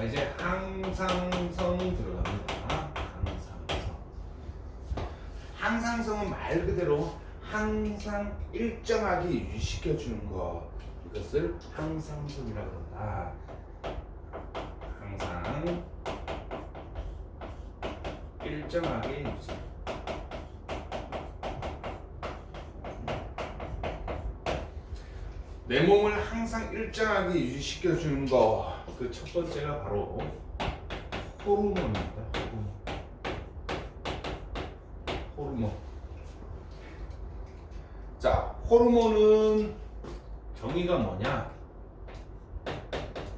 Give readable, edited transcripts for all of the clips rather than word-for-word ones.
이제 항상성 들어갑니다. 항상성. 항상성은 말 그대로 항상 일정하게 유지시켜주는 거. 이것을 항상성이라고 한다. 항상 일정하게 유지. 내 몸을 항상 일정하게 유지시켜주는 거. 그 첫 번째가 바로 호르몬입니다. 호르몬. 자, 호르몬은 정의가 뭐냐?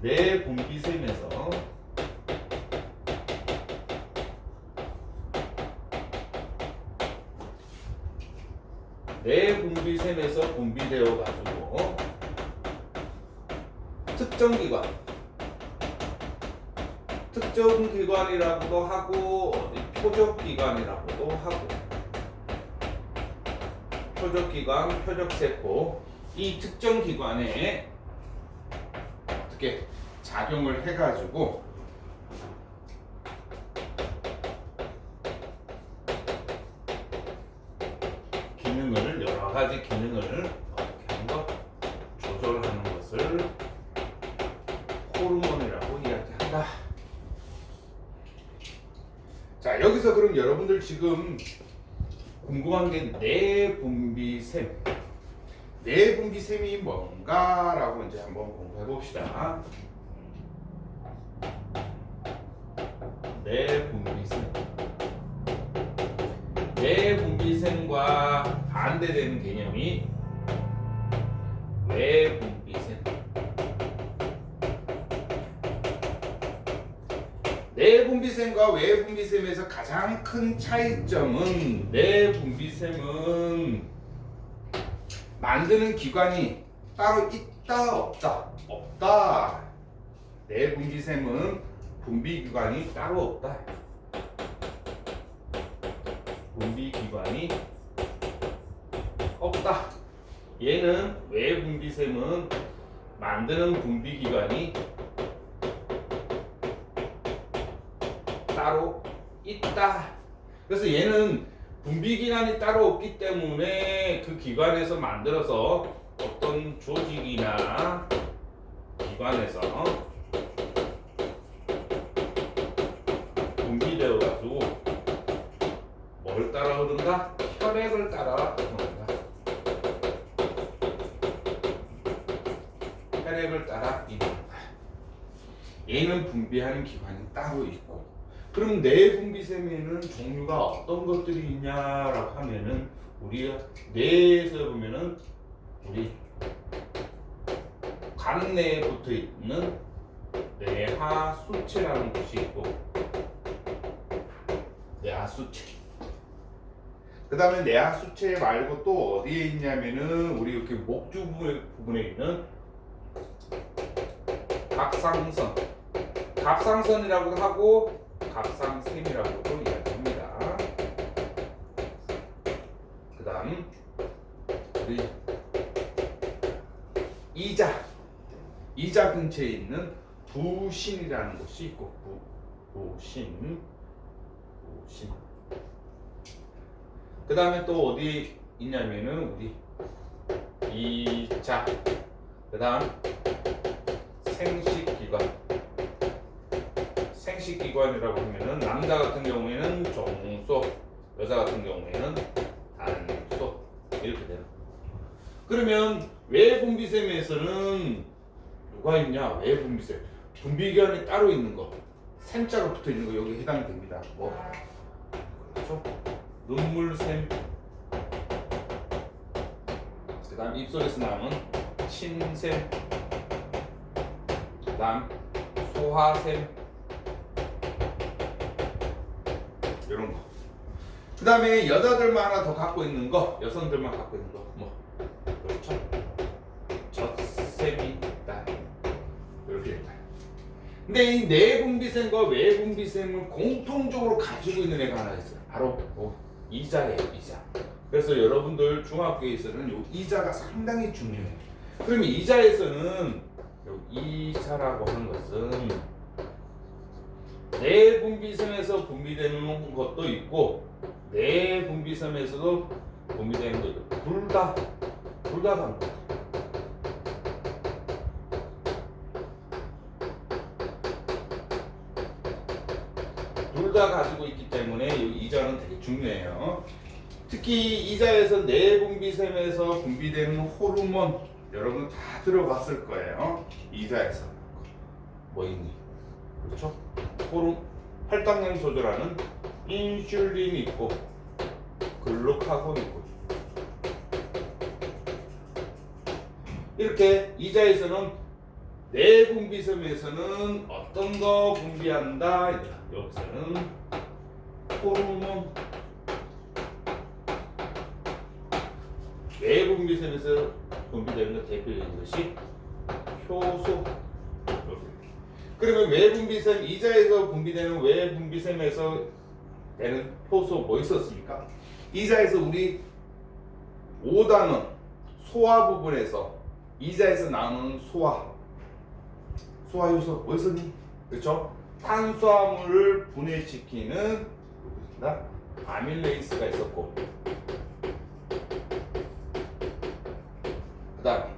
내 분비샘에서 내 분비샘에서 분비되어 가지고 특정 기관이라고도 하고 표적 기관이라고도 하고 표적 기관, 표적 세포 이 특정 기관에 어떻게 작용을 해가지고 기능을 여러 가지 기능을 어떻게 하는 것 조절하는 것을 호르몬이라고 이야기한다. 자, 여기서 그럼 여러분들 지금 궁금한 게 내분비샘. 내분비샘이 뭔가라고 이제 한번 공부해 봅시다. 내분비샘. 내분비샘과 반대되는 개념이 외분비샘. 내분비샘과 외분비샘에서 가장 큰 차이점은 내분비샘은 만드는 기관이 따로 있다 없다. 없다. 내분비샘은 분비기관이 따로 없다. 분비기관이 없다. 얘는 외분비샘은 만드는 분비기관이 따로 있다. 그래서 얘는 분비기관이 따로 없기 때문에 그 기관에서 만들어서 어떤 조직이나 기관에서 분비되어 가지고 뭘 따라 흐른다? 혈액을 따라 흐른다. 혈액을 따라 이동한다. 얘는 분비하는 기관이 따로 있고, 그럼 내분비샘에는 종류가 어떤 것들이 있냐라고 하면은 우리가 뇌에서 보면은 우리 간 내에 붙어 있는 뇌하수체라는 것이 있고, 뇌하수체. 그 다음에 뇌하수체 말고 또 어디에 있냐면은 우리 이렇게 목주 부분에 있는 갑상선. 갑상선이라고도 하고 갑상샘이라고도 이야기합니다. 그 다음 우리 이자 근처에 있는 부신이라는 곳이 있고, 부신. 그 다음에 또 어디 있냐면은 우리 이자. 그 다음 생식기관. 생식기관이라고 하면은 남자 같은 경우에는 종소, 여자 같은 경우에는 단소 이렇게 되는. 그러면 외분비샘에서는 누가 있냐? 외분비샘. 분비기관이 따로 있는 거, 샘자로 붙어 있는 거 여기 해당이 됩니다. 뭐 그렇죠? 눈물샘. 그다음 입술에서 나오는 침샘. 그다음 소화샘. 이런 거. 그 다음에 여자들만 하나 더 갖고 있는 거, 여성들만 갖고 있는 거, 뭐 그렇죠? 젖샘이 있다. 이렇게 된다. 근데 이 내분비샘과 외분비샘을 공통적으로 가지고 있는 애가 하나 있어요. 바로 이자예요, 이자. 그래서 여러분들 중학교에서는 이 이자가 상당히 중요해요. 그러면 이자에서는 이 이자라고 하는 것은 내분비섬에서 분비되는 것도 있고 내분비섬에서도 분비되는 것도 있고 둘다 갑니다. 둘 다 가지고 있기 때문에 이 이자는 되게 중요해요. 특히 이자에서 내분비샘에서 분비되는 호르몬 여러분 다 들어봤을 거예요. 이자에서 뭐 있니? 그렇죠? 혈당량 조절하는 인슐린이 있고 글루카곤이 있고 이렇게 이자에서는 내분비섬에서는 어떤 거 분비한다? 여기서는 호르몬 내분비섬에서 분비되는 대표적인 것이 효소. 그러면 외분비섬 이자에서 분비되는 외분비섬에서 되는 효소 뭐 있었습니까? 이자에서 우리 5단원 소화 부분에서 이자에서 나오는 소화 효소 뭐 있었니? 그렇죠? 탄수화물을 분해시키는 아밀레이스가 있었고 그 다음에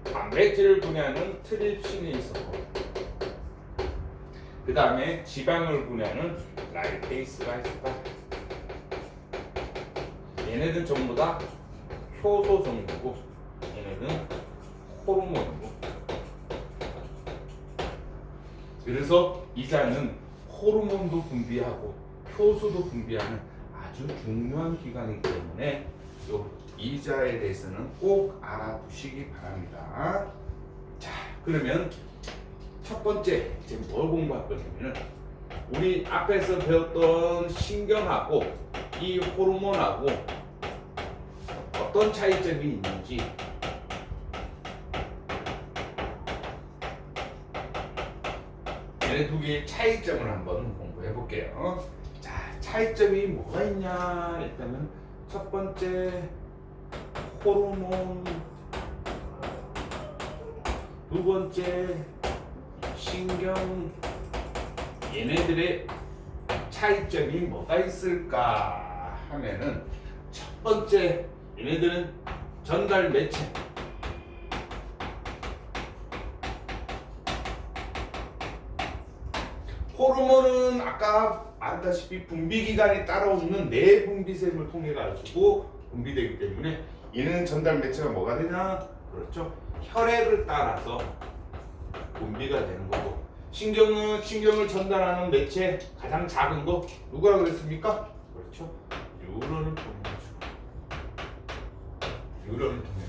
단백질을 분해하는 트립신이 있었고 그 다음에 지방을 분해하는 라이페이스가 있었다. 얘네들 전부 다 효소 종류고 얘네는 호르몬이고 그래서 이자는 호르몬도 분비하고 효소도 분비하는 아주 중요한 기관이기 때문에 요 이자에 대해서는 꼭 알아두시기 바랍니다. 자, 그러면 첫 번째 지금 뭘 공부할 거냐면 우리 앞에서 배웠던 신경하고 이 호르몬하고 어떤 차이점이 있는지 얘네 두 개의 차이점을 한번 공부해 볼게요. 자, 차이점이 뭐가 있냐? 일단은 첫 번째 호르몬, 두 번째 신경, 얘네들의 차이점이 뭐가 있을까 하면은 첫 번째 얘네들은 전달 매체, 호르몬은 아까 말했다시피 분비기관이 따라오는 내분비샘을 통해 가지고 분비되기 때문에 얘는 전달 매체가 뭐가 되냐? 그렇죠. 혈액을 따라서 분비가 되는 거고 신경을 전달하는 매체 가장 작은 거 누가 그랬습니까? 그렇죠. 뉴런을 통해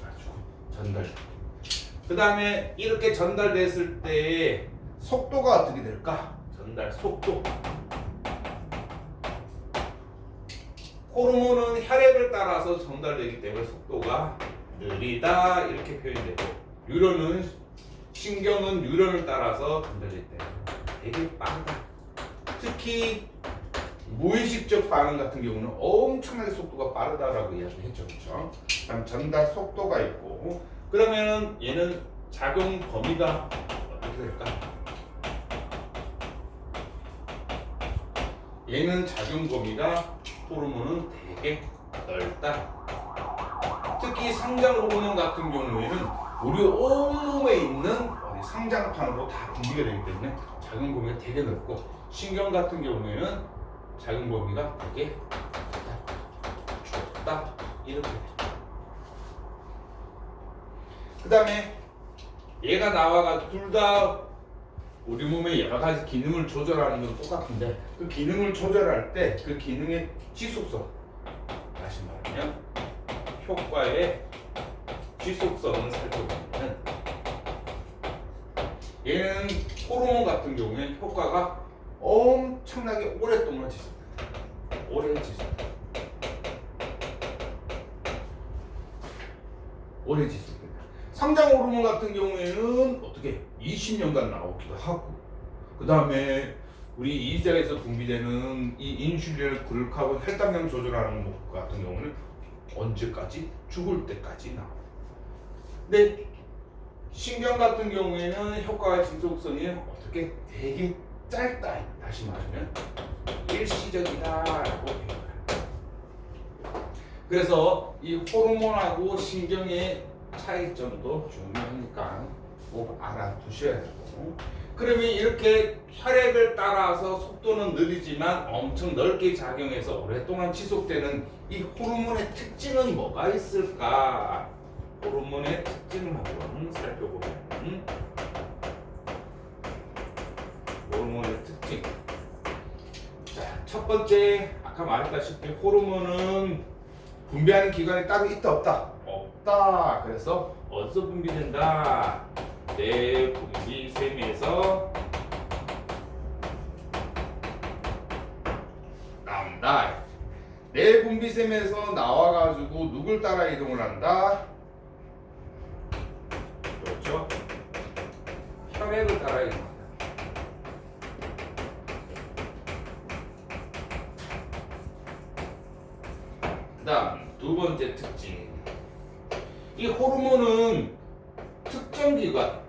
가지고 전달. 그 다음에 이렇게 전달됐을 때 속도가 어떻게 될까? 전달 속도. 호르몬은 혈액을 따라서 전달되기 때문에 속도가 느리다 이렇게 표현되고 신경은 뉴런을 따라서 전달되기 때문에 되게 빠르다. 특히 무의식적 반응 같은 경우는 엄청나게 속도가 빠르다라고 이야기했죠, 그렇죠? 그다음 전달 속도가 있고 그러면 얘는 작용 범위가 어떻게 될까? 얘는 작용 범위가 호르몬은 되게 넓다. 특히 성장 호르몬 같은 경우에는 우리 온몸에 있는 성장판으로 다 분비가 되기 때문에 작용 범위가 되게 넓고 신경 같은 경우에는 작용 범위가 되게 좁다. 이렇게 되죠. 그 다음에 얘가 나와가 둘 다 우리 몸의 여러 가지 기능을 조절하는 건 똑같은데 그 기능을 조절할 때 그 기능의 지속성, 다시 말하면 효과의 지속성을 살펴보면 얘는 호르몬 같은 경우에 효과가 엄청나게 오랫동안 지속된다. 오래 지속된다. 성장 호르몬 같은 경우에는 어떻게 20년간 나오기도 하고 그 다음에 우리 이자에서 분비되는 이 인슐린, 글루카곤, 혈당량 조절하는 것 같은 경우는 언제까지? 죽을 때까지 나와요. 근데 신경 같은 경우에는 효과와 지속성이 어떻게 되게 짧다. 다시 말하면 일시적이다라고 표현해요. 그래서 이 호르몬하고 신경의 차이점도 중요하니까 꼭 알아두셔야 되고, 그러면 이렇게 혈액을 따라서 속도는 느리지만 엄청 넓게 작용해서 오랫동안 지속되는 이 호르몬의 특징은 뭐가 있을까? 호르몬의 특징을 한번 살펴보면, 호르몬의 특징. 자, 첫 번째, 아까 말했다시피 호르몬은 분비하는 기관이 따로 있다 없다? 없다. 그래서 어디서 분비된다? 내 분비샘에서 나온다. 내 분비샘에서 나와가지고 누굴 따라 이동을 한다? 그렇죠? 혈액을 따라 이동한다. 그 다음 두 번째 특징. 이 호르몬은 특정 기관,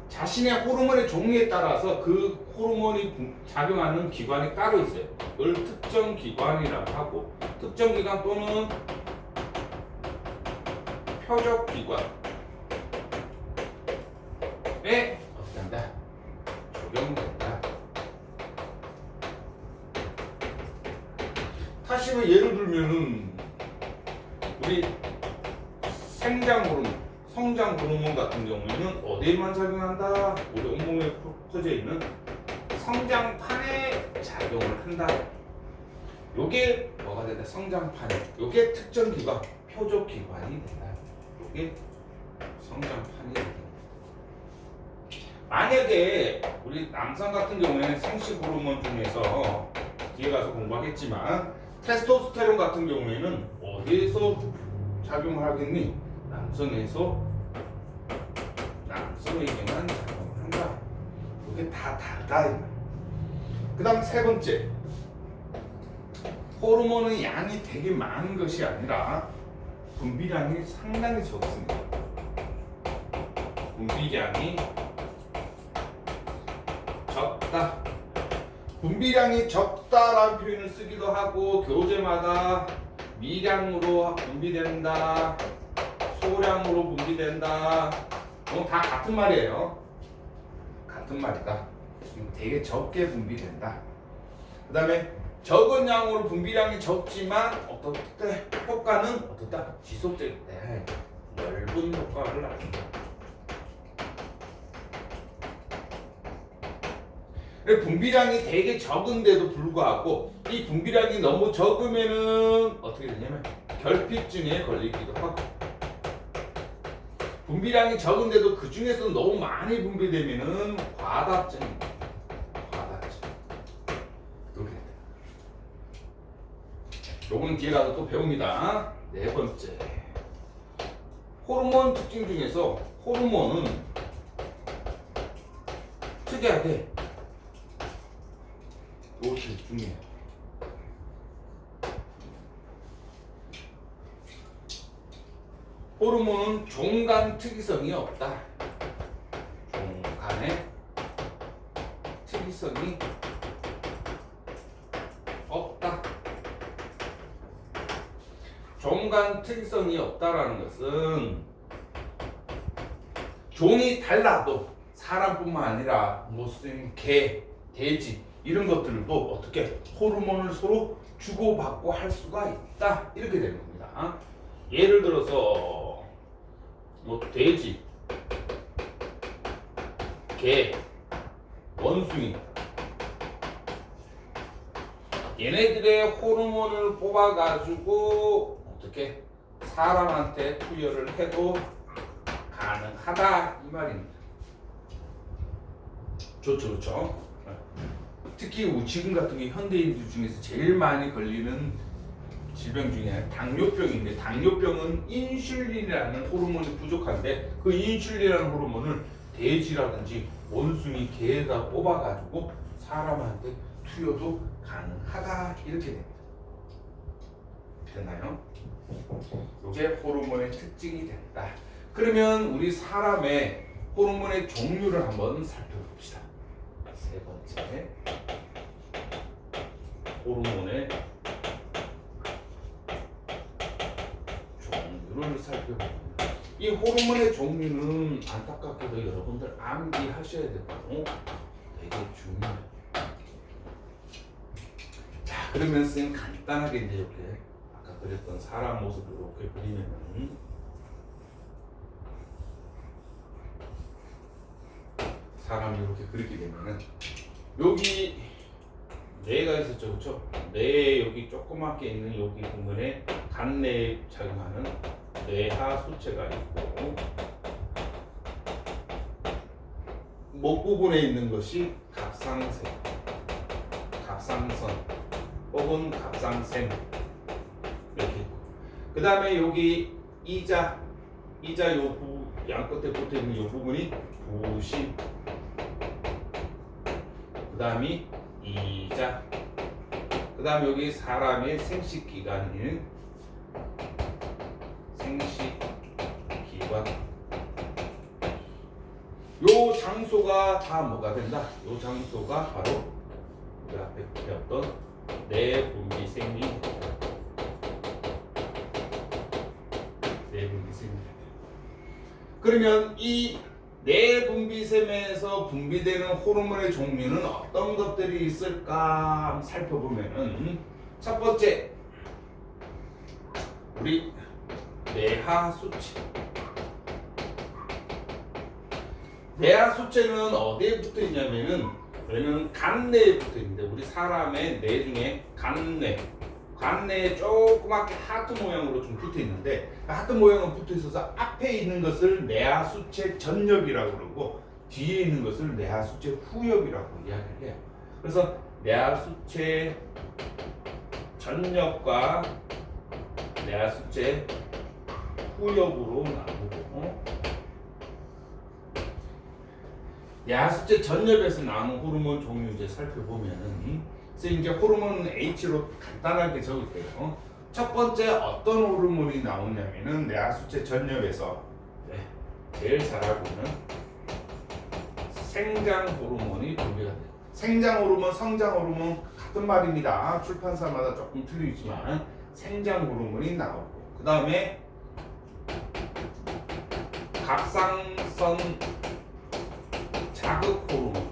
자신의 호르몬의 종류에 따라서 그 호르몬이 작용하는 기관이 따로 있어요. 그걸 특정 기관이라고 하고, 특정 기관 또는 표적 기관에 어떻게 한다? 적용된다. 다시 예를 들면은 우리 생장 호르몬, 성장 호르몬 같은 경우에는 어디에만 작용한다? 우리 온몸에 퍼져 있는 성장판에 작용을 한다. 요게 뭐가 된다? 성장판에. 요게 특정 기관, 표적 기관이 된다. 요게 성장판이 된다. 만약에 우리 남성 같은 경우에는 생식 호르몬 중에서 뒤에 가서 공부하겠지만 테스토스테론 같은 경우에는 어디에서 작용을 하겠니? 남성에게만 작용을 한다. 이게 다 다르다. 그 다음 세 번째, 호르몬의 양이 되게 많은 것이 아니라 분비량이 상당히 적습니다. 분비량이 적다. 분비량이 적다라는 표현을 쓰기도 하고, 교재마다 미량으로 분비된다, 소량으로 분비된다, 다 같은 말이에요. 같은 말이다. 되게 적게 분비된다. 그 다음에 적은 양으로 분비량이 적지만 어떻게 효과는 어떻다? 지속적일 때 넓은 효과를 낳는다. 분비량이 되게 적은데도 불구하고 이 분비량이 너무 적으면은 어떻게 되냐면 결핍증에 걸리기도 하고, 분비량이 적은데도 그 중에서 너무 많이 분비되면은 과다증입니다. 과다증. 이렇게 돼요. 요건 뒤에 가서 또 배웁니다. 네 번째, 호르몬 특징 중에서 호르몬은 특이하게 이것이 중요해요. 호르몬은 종간 특이성이 없다. 종간의 특이성이 없다. 종간 특이성이 없다라는 것은 종이 달라도 사람뿐만 아니라 무슨 개, 돼지 이런 것들도 어떻게 호르몬을 서로 주고받고 할 수가 있다. 이렇게 되는 겁니다. 예를 들어서 뭐 돼지, 개, 원숭이, 얘네들의 호르몬을 뽑아가지고 어떻게 사람한테 투여를 해도 가능하다 이 말입니다. 좋죠, 그렇죠? 특히 지금 같은 게 현대인들 중에서 제일 많이 걸리는 질병 중에 당뇨병인데, 당뇨병은 인슐린이라는 호르몬이 부족한데 그 인슐린이라는 호르몬을 돼지라든지 원숭이, 개에다 뽑아가지고 사람한테 투여도 가능하다 이렇게 됩니다. 됐나요? 이게 호르몬의 특징이 된다. 그러면 우리 사람의 호르몬의 종류를 한번 살펴봅시다. 세 번째 호르몬의 종류를 살펴봅니다. 이 호르몬의 종류는 안타깝게도 여러분들 암기하셔야 되고 되게 중요해요. 자, 그러면 쌤 간단하게 이제 이렇게 아까 그렸던 사람 모습을 이렇게 그리면은 사람이 이렇게 그리게 되면은 여기 뇌가 있었죠, 그렇죠? 뇌 여기 조그맣게 있는 여기 부분에 간내에 작용하는 뇌하 수체가 있고 목 부분에 있는 것이 갑상선 혹은 갑상샘 이렇게 있고 그 다음에 여기 이자 요 양 끝에 붙어 있는 요 부분이 부신 그 다음이 이자 그 다음 여기 사람의 생식기관인 생식기관 요 장소가 다 뭐가 된다? 요 장소가 바로 우리 앞에 배웠던 내분비샘이 내분비샘입니다. 그러면 이 내분비샘에서 분비되는 호르몬의 종류는 어떤 것들이 있을까 한번 살펴보면은 첫 번째 우리 뇌하수체. 뇌하수체는 어디에 붙어 있냐면은 얘는 간내에 붙어 있는데 우리 사람의 뇌 중에 간내에 조그맣게 하트 모양으로 좀 붙어 있는데 하트 모양은 붙어 있어서 앞에 있는 것을 뇌하수체 전엽이라고 그러고 뒤에 있는 것을 뇌하수체 후엽이라고 이야기를 해요. 그래서 뇌하수체 전엽과 뇌하수체 후엽으로 나누고 뇌하수체 전엽에서 나오는 호르몬 종류 이제 살펴보면은 이제 호르몬 H로 간단하게 적을게요. 첫 번째 어떤 호르몬이 나오냐면은 뇌하수체 전엽에서 제일 잘 알고 있는 생장 호르몬이 분비가 돼요. 생장 호르몬, 성장 호르몬 같은 말입니다. 출판사마다 조금 틀리지만 생장 호르몬이 나오고 그 다음에 갑상선 자극 호르몬,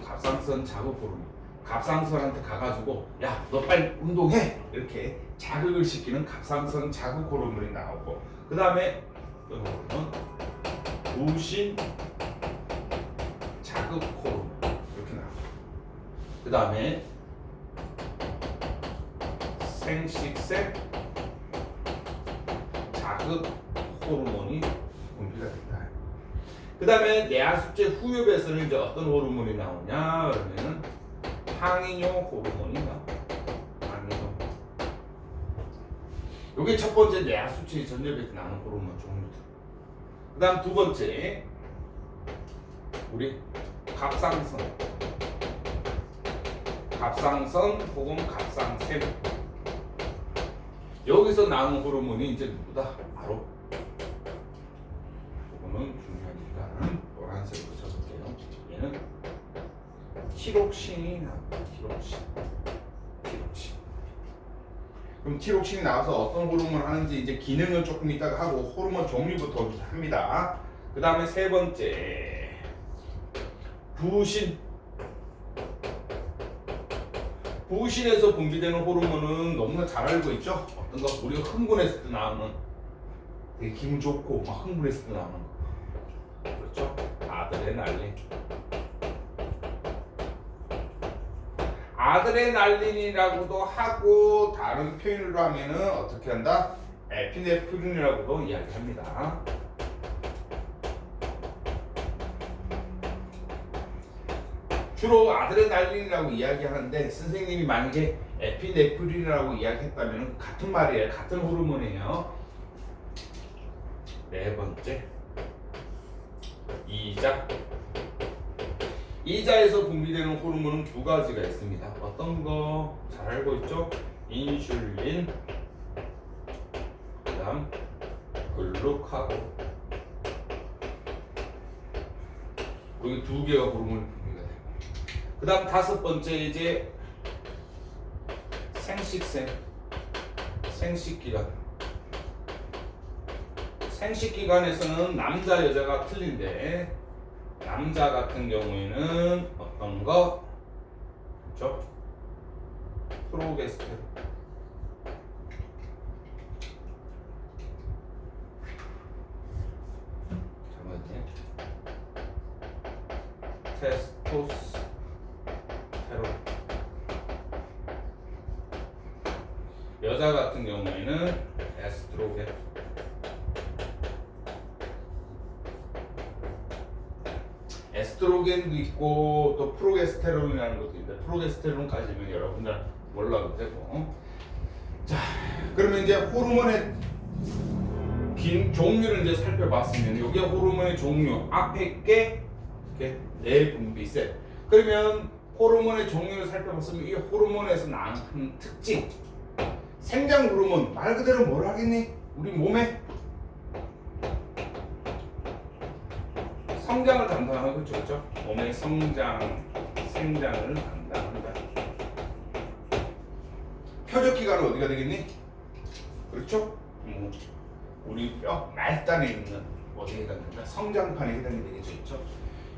갑상선 자극 호르몬. 갑상선한테 가가지고 야 너 빨리 운동해 이렇게 자극을 시키는 갑상선 자극 호르몬이 나오고 그 다음에 어떤 호르몬 부신 자극 호르몬 이렇게 나오고 그 다음에 생식샘 자극 호르몬이 분비가 된다. 그 다음에 뇌하수체 후엽에서는 이제 어떤 호르몬이 나오냐 그러면은 항이뇨 호르몬이 나옵니다. 항이뇨. 이게 첫 번째 뇌하수체 전엽에서 나오는 호르몬 종류들. 그 다음 두 번째 우리 갑상선 혹은 갑상샘 여기서 나오는 호르몬이 이제 누구다? 바로 이거는 중요하니까 노란색으로 적을게요. 얘는 티록신이 나옵니다. 티록신. 그럼 티록신이 나와서 어떤 호르몬을 하는지 이제 기능은 조금 이따가 하고 호르몬 종류부터 합니다. 그 다음에 세 번째 부신. 부신에서 분비되는 호르몬은 너무나 잘 알고 있죠? 어떤 거 우리가 흥분했을 때 나오는 되게 기분 좋고 막 흥분했을 때 나오는 거 그렇죠? 아드레날린. 아드레날린이라고도 하고 다른 표현으로 하면은 어떻게 한다? 에피네프린이라고도 이야기합니다. 주로 아드레날린이라고 이야기하는데 선생님이 만약에 에피네프린이라고 이야기했다면 같은 말이에요. 같은 호르몬이에요. 네 번째 이자에서 분비되는 호르몬은 두 가지가 있습니다. 어떤 거 잘 알고 있죠? 인슐린, 그다음 글루카곤. 여기 두 개가 호르몬이 분비가 됩니다. 그다음 다섯 번째 이제 생식기간. 생식기간에서는 남자 여자가 틀린데 남자 같은 경우에는 어떤 거? 그렇죠? 프로게스테론. 잠깐만요. 테스토스테론. 여자 같은 경우에는 에스트로겐. 에스트로겐도 있고 또 프로게스테론이라는 것도 있는데 프로게스테론까지는 여러분들 몰라도 되고. 자, 그러면 이제 호르몬의 종류를 이제 살펴봤으면 여기 호르몬의 종류 앞에 게 이렇게 내분비세. 그러면 호르몬의 종류를 살펴봤으면 이 호르몬에서 나는 특징. 생장 호르몬 말 그대로 뭘 하겠니? 우리 몸에 성장을 담당하고 있죠, 그렇죠? 몸의 생장을 담당한다. 표적 기관은 어디가 되겠니? 그렇죠? 우리 뼈 말단에 있는 어디에 해당된다? 성장판에 해당이 되겠죠, 그렇죠?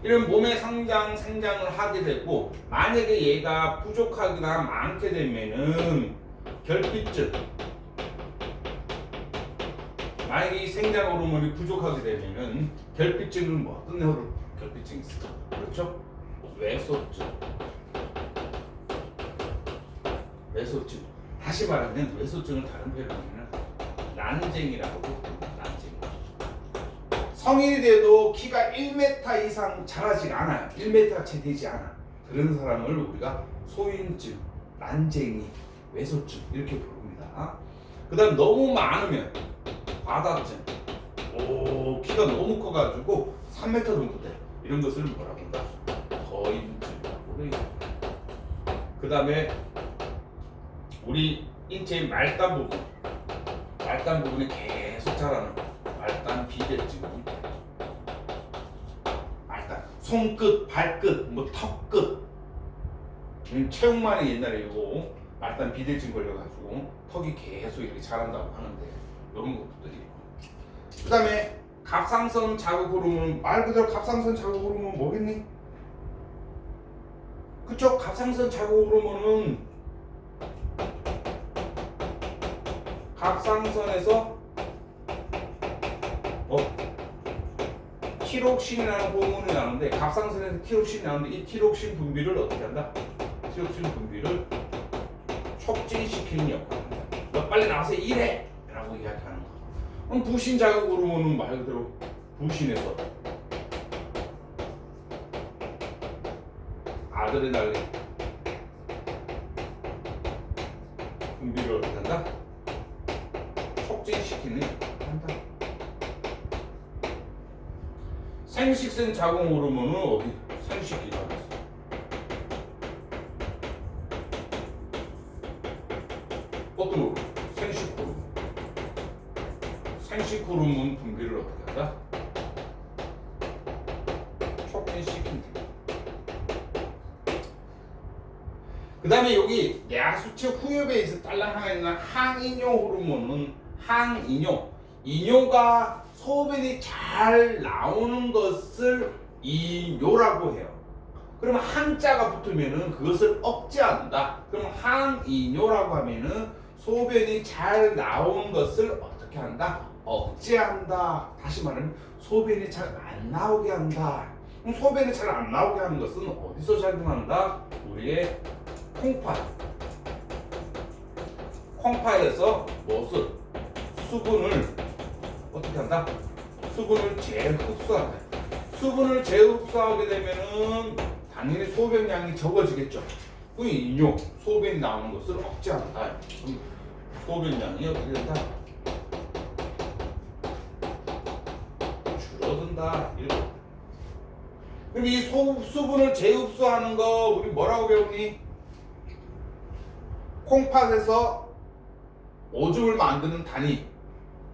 이런 몸의 생장을 하게 되고 만약에 얘가 부족하거나 많게 되면은 결핍증. 만약에 이 생장 호르몬이 부족하게 되면은 결핍증은 뭐 어떤 결핍증이 있을까? 그렇죠? 외소증. 다시 말하면 외소증을 다른 표현으로는 난쟁이라고 부릅니다. 난쟁이. 성인이 돼도 키가 1m 이상 자라지 않아요. 1m 채 되지 않아. 그런 사람을 우리가 소인증, 난쟁이, 외소증 이렇게 부릅니다. 그 다음 너무 많으면 과다증. 키가 너무 커가지고 3m 정도 돼. 이런 것을 뭐라고 한다? 거인증이라고 해요. 그 다음에 우리 인체의 말단 부분에 계속 자라는 말단 비대증. 말단, 손끝, 발끝, 뭐 턱끝. 체육만이 옛날에 이거 말단 비대증 걸려가지고 턱이 계속 이렇게 자란다고 하는데 이런 것들이 있고. 그 다음에 갑상선 자극 호르몬, 말 그대로 갑상선 자극 호르몬 뭐겠니? 그쵸? 갑상선 자극 호르몬은 갑상선에서 티록신이라는 호르몬이 나오는데 갑상선에서 티록신이 나오는데 이 티록신 분비를 어떻게 한다? 티록신 분비를 촉진시키는 역할을 한다. 너 빨리 나와서 일해! 라고 이야기하는 거. 그럼 부신 자극 호르몬은 말 그대로 부신에서 아드레날린 분비를 어떻게 한다? 촉진시키는 역할을 한다. 생식생 자궁 호르몬은 어디? 생식기관에서. 어떤 호르몬? 생식 호르몬. 생식 호르몬 분비를 어떻게 한다? 촉진시킨다. 그 다음에 여기 야수체 후엽에 딸랑하게 있는 항이뇨 호르몬은 이뇨가 소변이 잘 나오는 것을 이뇨라고 해요. 그러면 한자가 붙으면은 그것을 억제한다. 그럼 항이뇨라고 하면은 소변이 잘 나오는 것을 어떻게 한다? 억제한다. 다시 말하면 소변이 잘 안 나오게 한다. 그럼 소변이 잘 안 나오게 하는 것은 어디서 작용한다? 우리의 콩팥에서 무엇을? 수분을 어떻게 한다? 수분을 재흡수한다. 수분을 재흡수하게 되면은 당연히 소변량이 적어지겠죠. 그 이뇨, 소변이 나오는 것을 억제한다. 그럼 소변량이 어떻게 된다? 줄어든다. 이렇게. 그럼 이 수분을 재흡수하는 거 우리 뭐라고 배우니? 콩팥에서 오줌을 만드는 단위.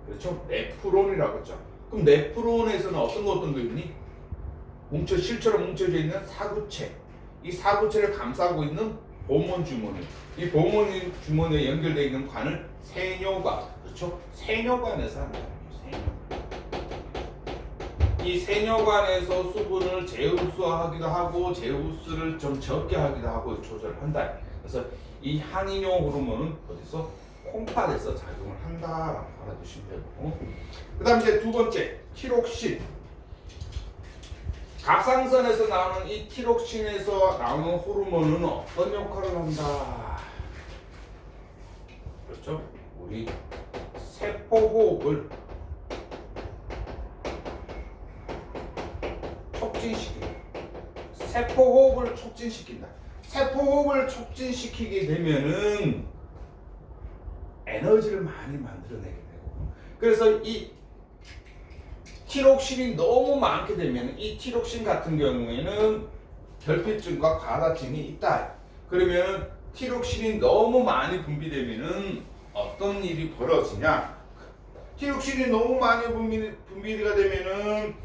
그렇죠? 네프론이라고 했죠. 그럼 네프론에서는 어떤 거 있니? 실처럼 뭉쳐져 있는 사구체. 이 사구체를 감싸고 있는 보문 주머니. 이 보문 주머니에 연결되어 있는 관을 세뇨관. 그렇죠? 세뇨관에서 한다. 이 세뇨관에서 수분을 재흡수하기도 하고 재흡수를 좀 적게 하기도 하고 조절한다. 그래서 이 항이뇨 호르몬은 어디서 콩팥에서 작용을 한다라고 알아두시면 되고. 그다음 이제 두 번째 티록신. 갑상선에서 나오는 이 티록신에서 나오는 호르몬은 어떤 역할을 한다? 그렇죠? 우리 세포호흡을 촉진시킨다. 세포호흡을 촉진시킨다. 세포호흡을 촉진시키게 되면은 에너지를 많이 만들어내게 되고, 그래서 이 티록신이 너무 많게 되면 이 티록신 같은 경우에는 결핍증과 과다증이 있다. 그러면 티록신이 너무 많이 분비되면은 어떤 일이 벌어지냐? 티록신이 너무 많이 분비가 되면은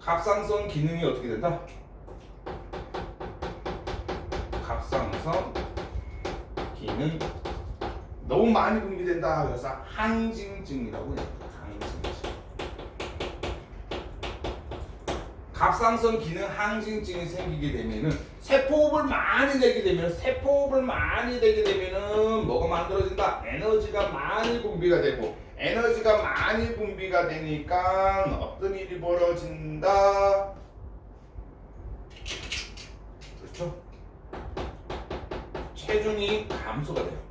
갑상선 기능이 어떻게 된다? 갑상선 기능 너무 많이 분비된다. 그래서 항진증이라고 해요. 항진증. 갑상선 기능 항진증이 생기게 되면은 세포호흡을 많이 내게 되면은 뭐가 만들어진다? 에너지가 많이 분비가 되고, 에너지가 많이 분비가 되니까 어떤 일이 벌어진다? 그렇죠? 체중이 감소가 돼요.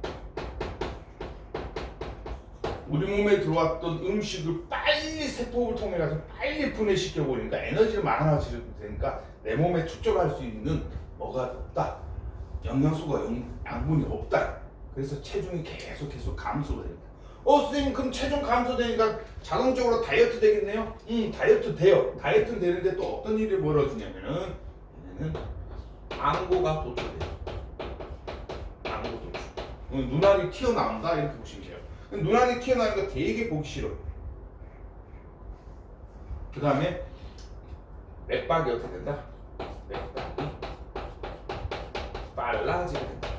우리 몸에 들어왔던 음식을 빨리 세포를 통해 가서 빨리 분해시켜 버리니까 에너지가 많아지니까 내 몸에 축적할 수 있는 뭐가 없다. 영양소가 양분이 없다. 그래서 체중이 계속 감소가 됩니다. 선생님 그럼 체중 감소되니까 자동적으로 다이어트 되겠네요? 다이어트 돼요. 다이어트는 되는데 또 어떤 일이 벌어지냐면은 얘는 안고가 도출돼요. 안고 도출. 눈알이 튀어나온다 이렇게 보시면 돼요. 눈알이 튀어나오는 거 되게 보기 싫어. 그 다음에 맥박이 어떻게 된다? 맥박이 빨라지게 된다.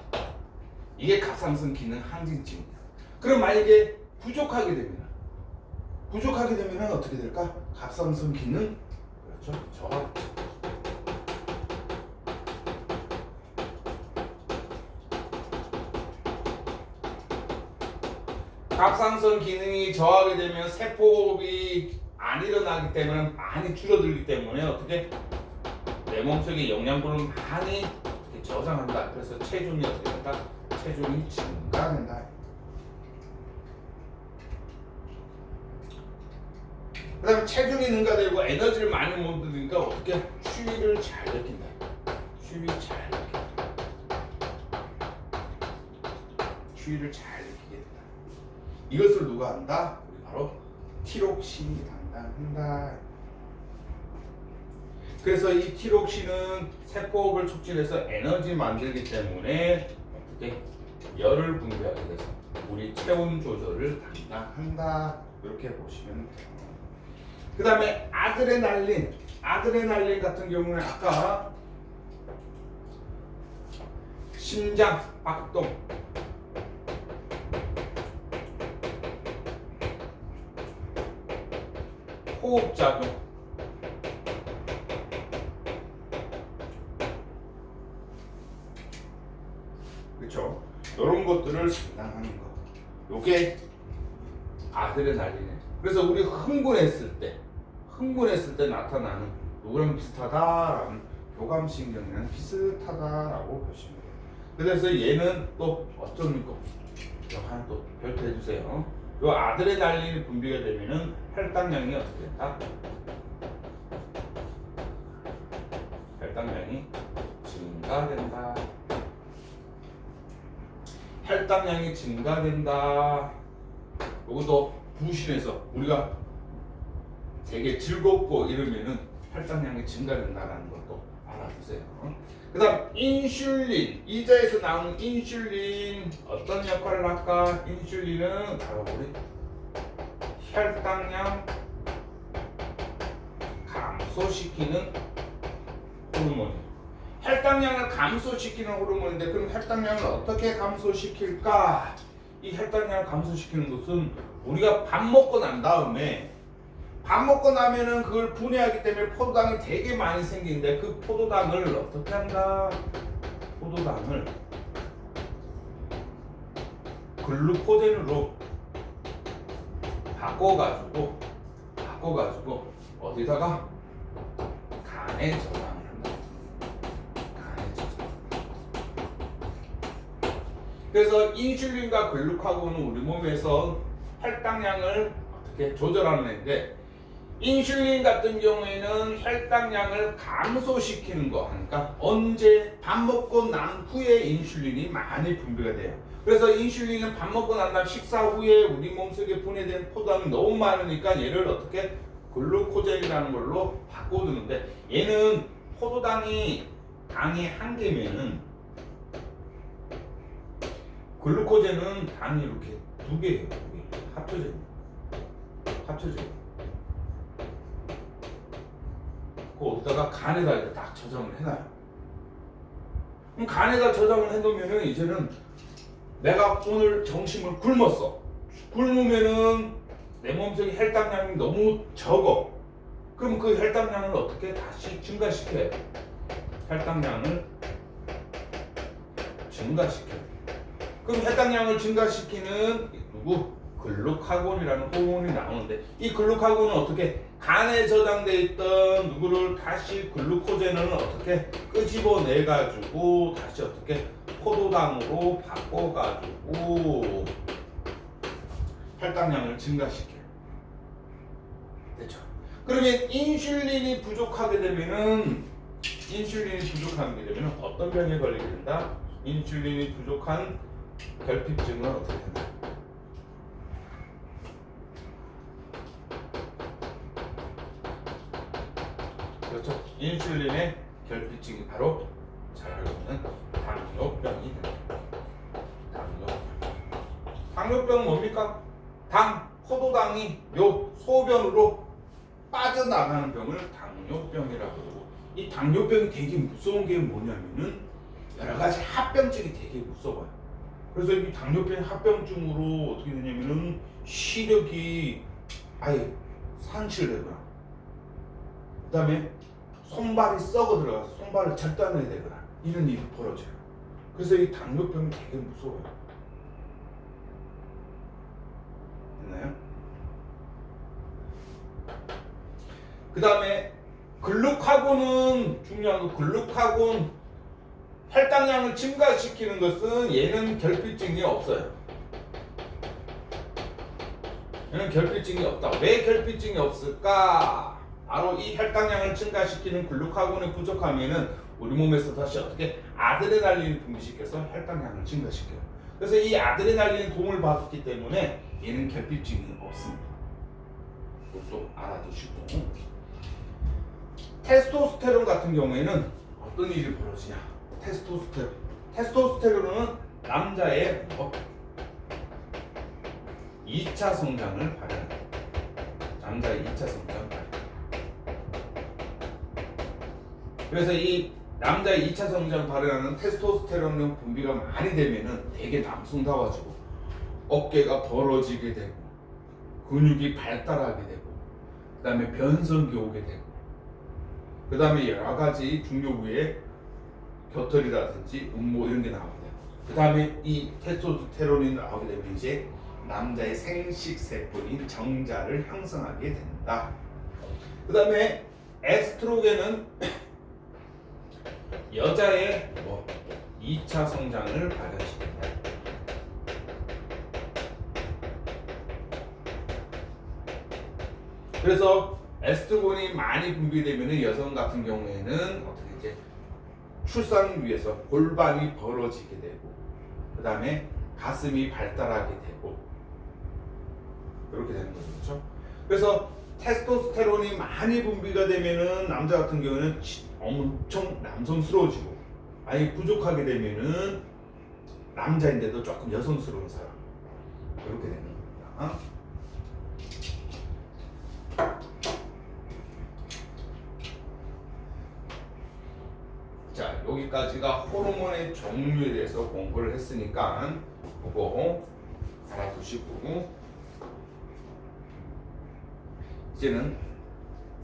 이게 갑상선 기능 항진증이야. 그럼 만약에 부족하게 되면 어떻게 될까? 갑상선 기능 그렇죠? 저하겠죠. 갑상선 기능이 저하게 되면 세포호흡이 안 일어나기 때문에 많이 줄어들기 때문에 어떻게 내 몸속에 영양분을 많이 저장한다. 그래서 체중이 어떻게 된다? 체중이 증가된다. 그 다음에 체중이 증가되고 에너지를 많이 못 드니까 어떻게 추위를 잘 느낀다. 추위를 잘 느낀다. 추위를 잘 느끼게 된다. 이것을 누가 한다? 우리 바로 티록신이 담당한다. 그래서 이 티록신은 세포호흡을 촉진해서 에너지 만들기 때문에 어떻게 열을 분비하게 돼서 우리 체온 조절을 담당한다. 이렇게 보시면 돼요. 그 다음에 아드레날린 같은 경우는 아까 심장 박동, 호흡작용, 그렇죠? 이런 것들을 담당하는 거. 요게 아드레날린이에요. 그래서 우리 흥분했을 때 나타나는 누구랑 비슷하다라는 교감신경이랑 비슷하다라고 보시면 돼요. 그래서 얘는 또 어떤 거 하나 또 별표해 주세요. 요 아드레날린이 분비가 되면은 혈당량이 어떻게 된다? 혈당량이 증가된다. 혈당량이 증가된다. 요것도 부실해서 우리가 되게 즐겁고 이러면은 혈당량이 증가된다는 것도 알아두세요. 그 다음 인슐린, 이자에서 나오는 인슐린 어떤 역할을 할까? 인슐린은 바로 우리 혈당량 감소시키는 호르몬이에요. 혈당량을 감소시키는 호르몬인데 그럼 혈당량을 어떻게 감소시킬까? 이 혈당량을 감소시키는 것은 우리가 밥 먹고 난 다음에 밥 먹고 나면은 그걸 분해하기 때문에 포도당이 되게 많이 생기는데 그 포도당을 어떻게 한다? 포도당을 글루코젠으로 바꿔가지고 어디다가 간에 저장을 한다. 간에 저장. 그래서 인슐린과 글루카곤은 우리 몸에서 혈당량을 어떻게 조절하는 애인데 인슐린 같은 경우에는 혈당량을 감소시키는 거 하니까 언제 밥 먹고 난 후에 인슐린이 많이 분비가 돼요. 그래서 인슐린은 밥 먹고 난 다음 식사 후에 우리 몸속에 분해된 포도당이 너무 많으니까 얘를 어떻게 글루코젠이라는 걸로 바꿔두는데 얘는 포도당이 당이 한 개면은 글루코젠은 당이 이렇게 두 개예요. 합쳐져요. 그 어디다가 간에다 이렇게 딱 저장을 해놔요. 그럼 간에다 저장을 해놓으면은 이제는 내가 오늘 점심을 굶었어. 굶으면은 내 몸속에 혈당량이 너무 적어. 그럼 그 혈당량을 어떻게 다시 증가시켜요? 혈당량을 증가시켜요. 그럼 혈당량을 증가시키는 누구? 글루카곤이라는 호르몬이 나오는데 이 글루카곤은 어떻게 간에 저장돼 있던 누구를 다시 글루코젠을 어떻게 끄집어내 가지고 다시 어떻게 포도당으로 바꿔 가지고 혈당량을 증가시켜요. 됐죠? 그러면 인슐린이 부족하게 되면은 어떤 병에 걸리게 된다? 인슐린이 부족한 결핍증은 어떻게 된다? 그렇죠. 인슐린의 결핍증이 바로 잘 알고 있는 당뇨병이 됩니다. 당뇨병은 뭡니까? 포도당이 요 소변으로 빠져나가는 병을 당뇨병이라고 하고 이 당뇨병이 되게 무서운 게 뭐냐면은 여러 가지 합병증이 되게 무서워요. 그래서 이 당뇨병 합병증으로 어떻게 되냐면은 시력이 아예 상실되거나 그 다음에 손발이 썩어 들어가서 손발을 절단해야 되거나 이런 일이 벌어져요. 그래서 이 당뇨병이 되게 무서워요. 됐나요? 그 다음에 글루카곤은 중요한 거 글루카곤 혈당량을 증가시키는 것은 얘는 결핍증이 없어요. 얘는 결핍증이 없다. 왜 결핍증이 없을까? 바로 이 혈당량을 증가시키는 글루카곤이 부족하면은 우리 몸에서 다시 어떻게 아드레날린을 분비시켜서 혈당량을 증가시켜요. 그래서 이 아드레날린 도움을 받기 때문에 얘는 결핍증이 없습니다. 그것도 알아두시고 테스토스테론 같은 경우에는 어떤 일이 벌어지냐? 테스토스테론은 남자의 2차 성장을 발현합니다. 남자의 2차 성장 발현. 그래서 이 남자의 2차 성장 발현하는 테스토스테론 분비가 많이 되면은 되게 남성다워지고 어깨가 벌어지게 되고 근육이 발달하게 되고 그 다음에 변성기 오게 되고 그 다음에 여러 가지 중요 부위에 겨털이라든지 음모 이런 게 나오게 되고 그 다음에 이 테스토스테론이 나오게 되면 이제 남자의 생식세포인 정자를 형성하게 된다. 그 다음에 에스트로겐은 여자의 2차 성장을 발현시킨다. 그래서 에스트로겐이 많이 분비되면 여성 같은 경우에는 어떻게 이제 출산을 위해서 골반이 벌어지게 되고 그 다음에 가슴이 발달하게 되고 그렇게 되는 거죠. 그렇죠? 그래서 테스토스테론이 많이 분비가 되면은 남자 같은 경우는 엄청 남성스러워지고 아예 부족하게 되면은 남자인데도 조금 여성스러운 사람 그렇게 되는 겁니다. 자, 여기까지가 호르몬의 종류에 대해서 공부를 했으니까 그거 알아두시고 이제는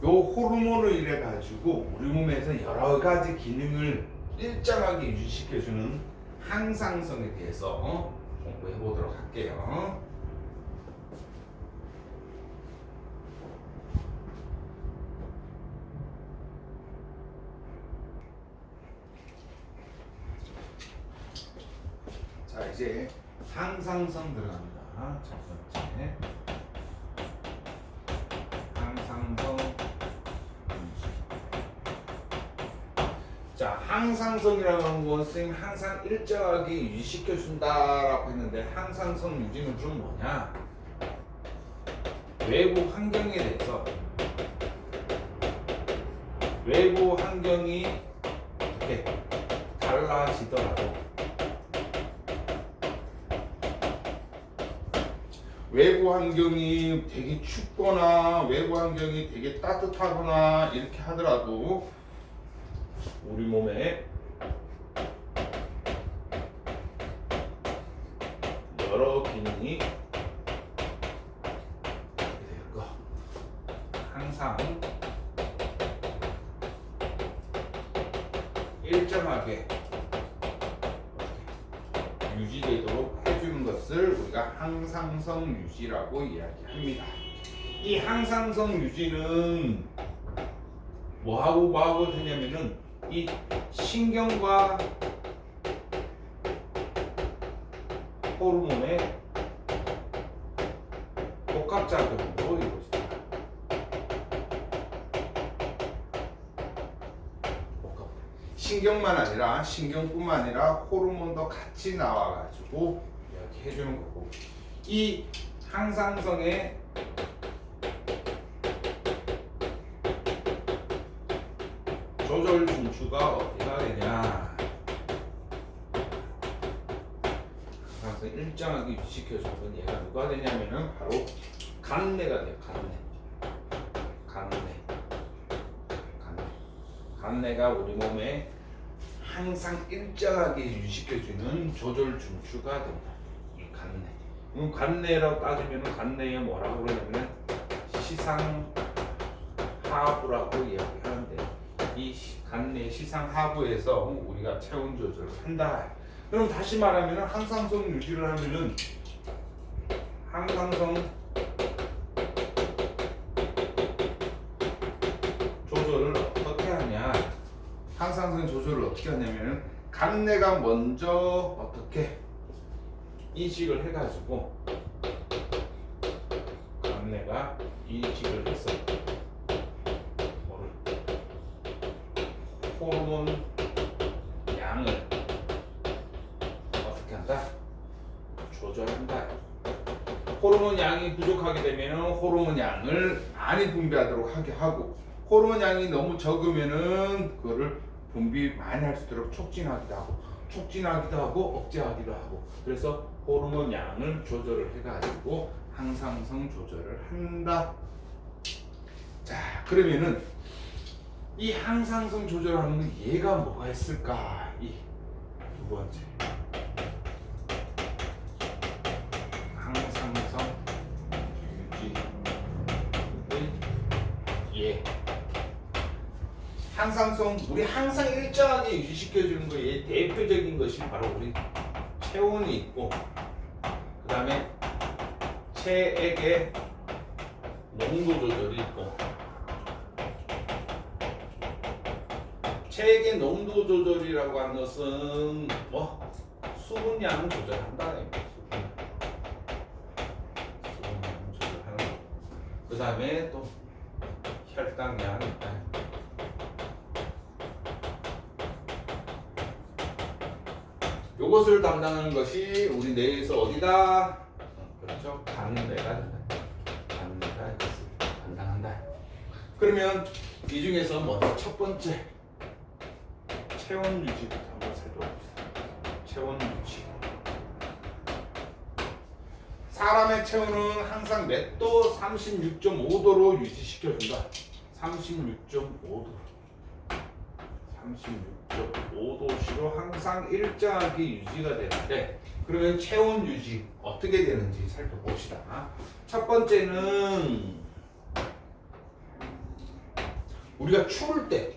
요 호르몬을 인해 가지고 우리 몸에서 여러 가지 기능을 일정하게 유지시켜주는 항상성에 대해서 공부해 보도록 할게요. 자, 이제 항상성 들어갑니다. 첫 번째 항상성 유지. 자, 항상성이라고 하는 건 선생님 항상 일정하게 유지시켜 준다라고 했는데 항상성 유지는 좀 뭐냐? 외부 환경에 대해서 외부 환경이 어떻게 달라지더라도 외부 환경이 되게 춥거나 외부 환경이 되게 따뜻하거나 이렇게 하더라도 우리 몸에 여러 기능이 될 거. 항상 일정하게 유지되도록 해주는 것을 우리가 항상성 유지라고 이야기합니다. 이 항상성 유지는 뭐하고 되냐면은 이 신경과 호르몬의 복합작용으로 이루어집니다. 신경만 아니라 신경뿐만 아니라 호르몬도 같이 나와가지고 이렇게 해주는 거고 이 항상성의 조절 중추가 어디가 되냐? 항상 일정하게 유지시켜주는 건 얘가 누가 되냐면은 바로 간내가 돼요. 간내가 우리 몸에 항상 일정하게 유지시켜주는 조절 중추가 됩니다. 이 간내. 간내라고 따지면 간내에 뭐라고 그러냐면 시상하부라고 이야기하는데 이 간내 시상하부에서 우리가 체온 조절을 한다. 그럼 다시 말하면 항상성 유지를 하면은 항상성 조절을 어떻게 하냐? 항상성 조절을 어떻게 하냐면은 간내가 먼저 어떻게 인식을 해가지고 간내가 인식을 해서 호르몬 양을 어떻게 한다? 조절한다. 호르몬 양이 부족하게 되면 호르몬 양을 많이 분비하도록 하게 하고 호르몬 양이 너무 적으면은 그거를 분비 많이 할 수 있도록 촉진하기도 하고 억제하기도 하고 그래서 호르몬 양을 조절을 해가지고 항상성 조절을 한다. 자, 그러면은 이 항상성 조절하는 얘가 뭐가 있을까? 이 두 번째 항상성 유지 예. 항상성 우리 항상 일정하게 유지시켜주는 거에 대표적인 것이 바로 우리 체온이 있고 그 다음에 체액의 농도 조절이 있고 체액의 농도 조절이라고 하는 것은 뭐 수분량 조절한다. 수분량 조절하는 거. 그 다음에 또 혈당량 있다. 요것을 담당하는 것이 우리 뇌에서 어디다? 그렇죠. 간내가 된다. 간내가 이것을 담당한다. 그러면 이 중에서 먼저 첫 번째 체온 유지부터 한번 살펴봅시다. 체온 유지. 사람의 체온은 항상 몇 도? 36.5도로 유지시켜준다. 36.5도. 36.5도씨로 항상 일정하게 유지가 되는데 그러면 체온 유지 어떻게 되는지 살펴봅시다. 첫 번째는 우리가 추울 때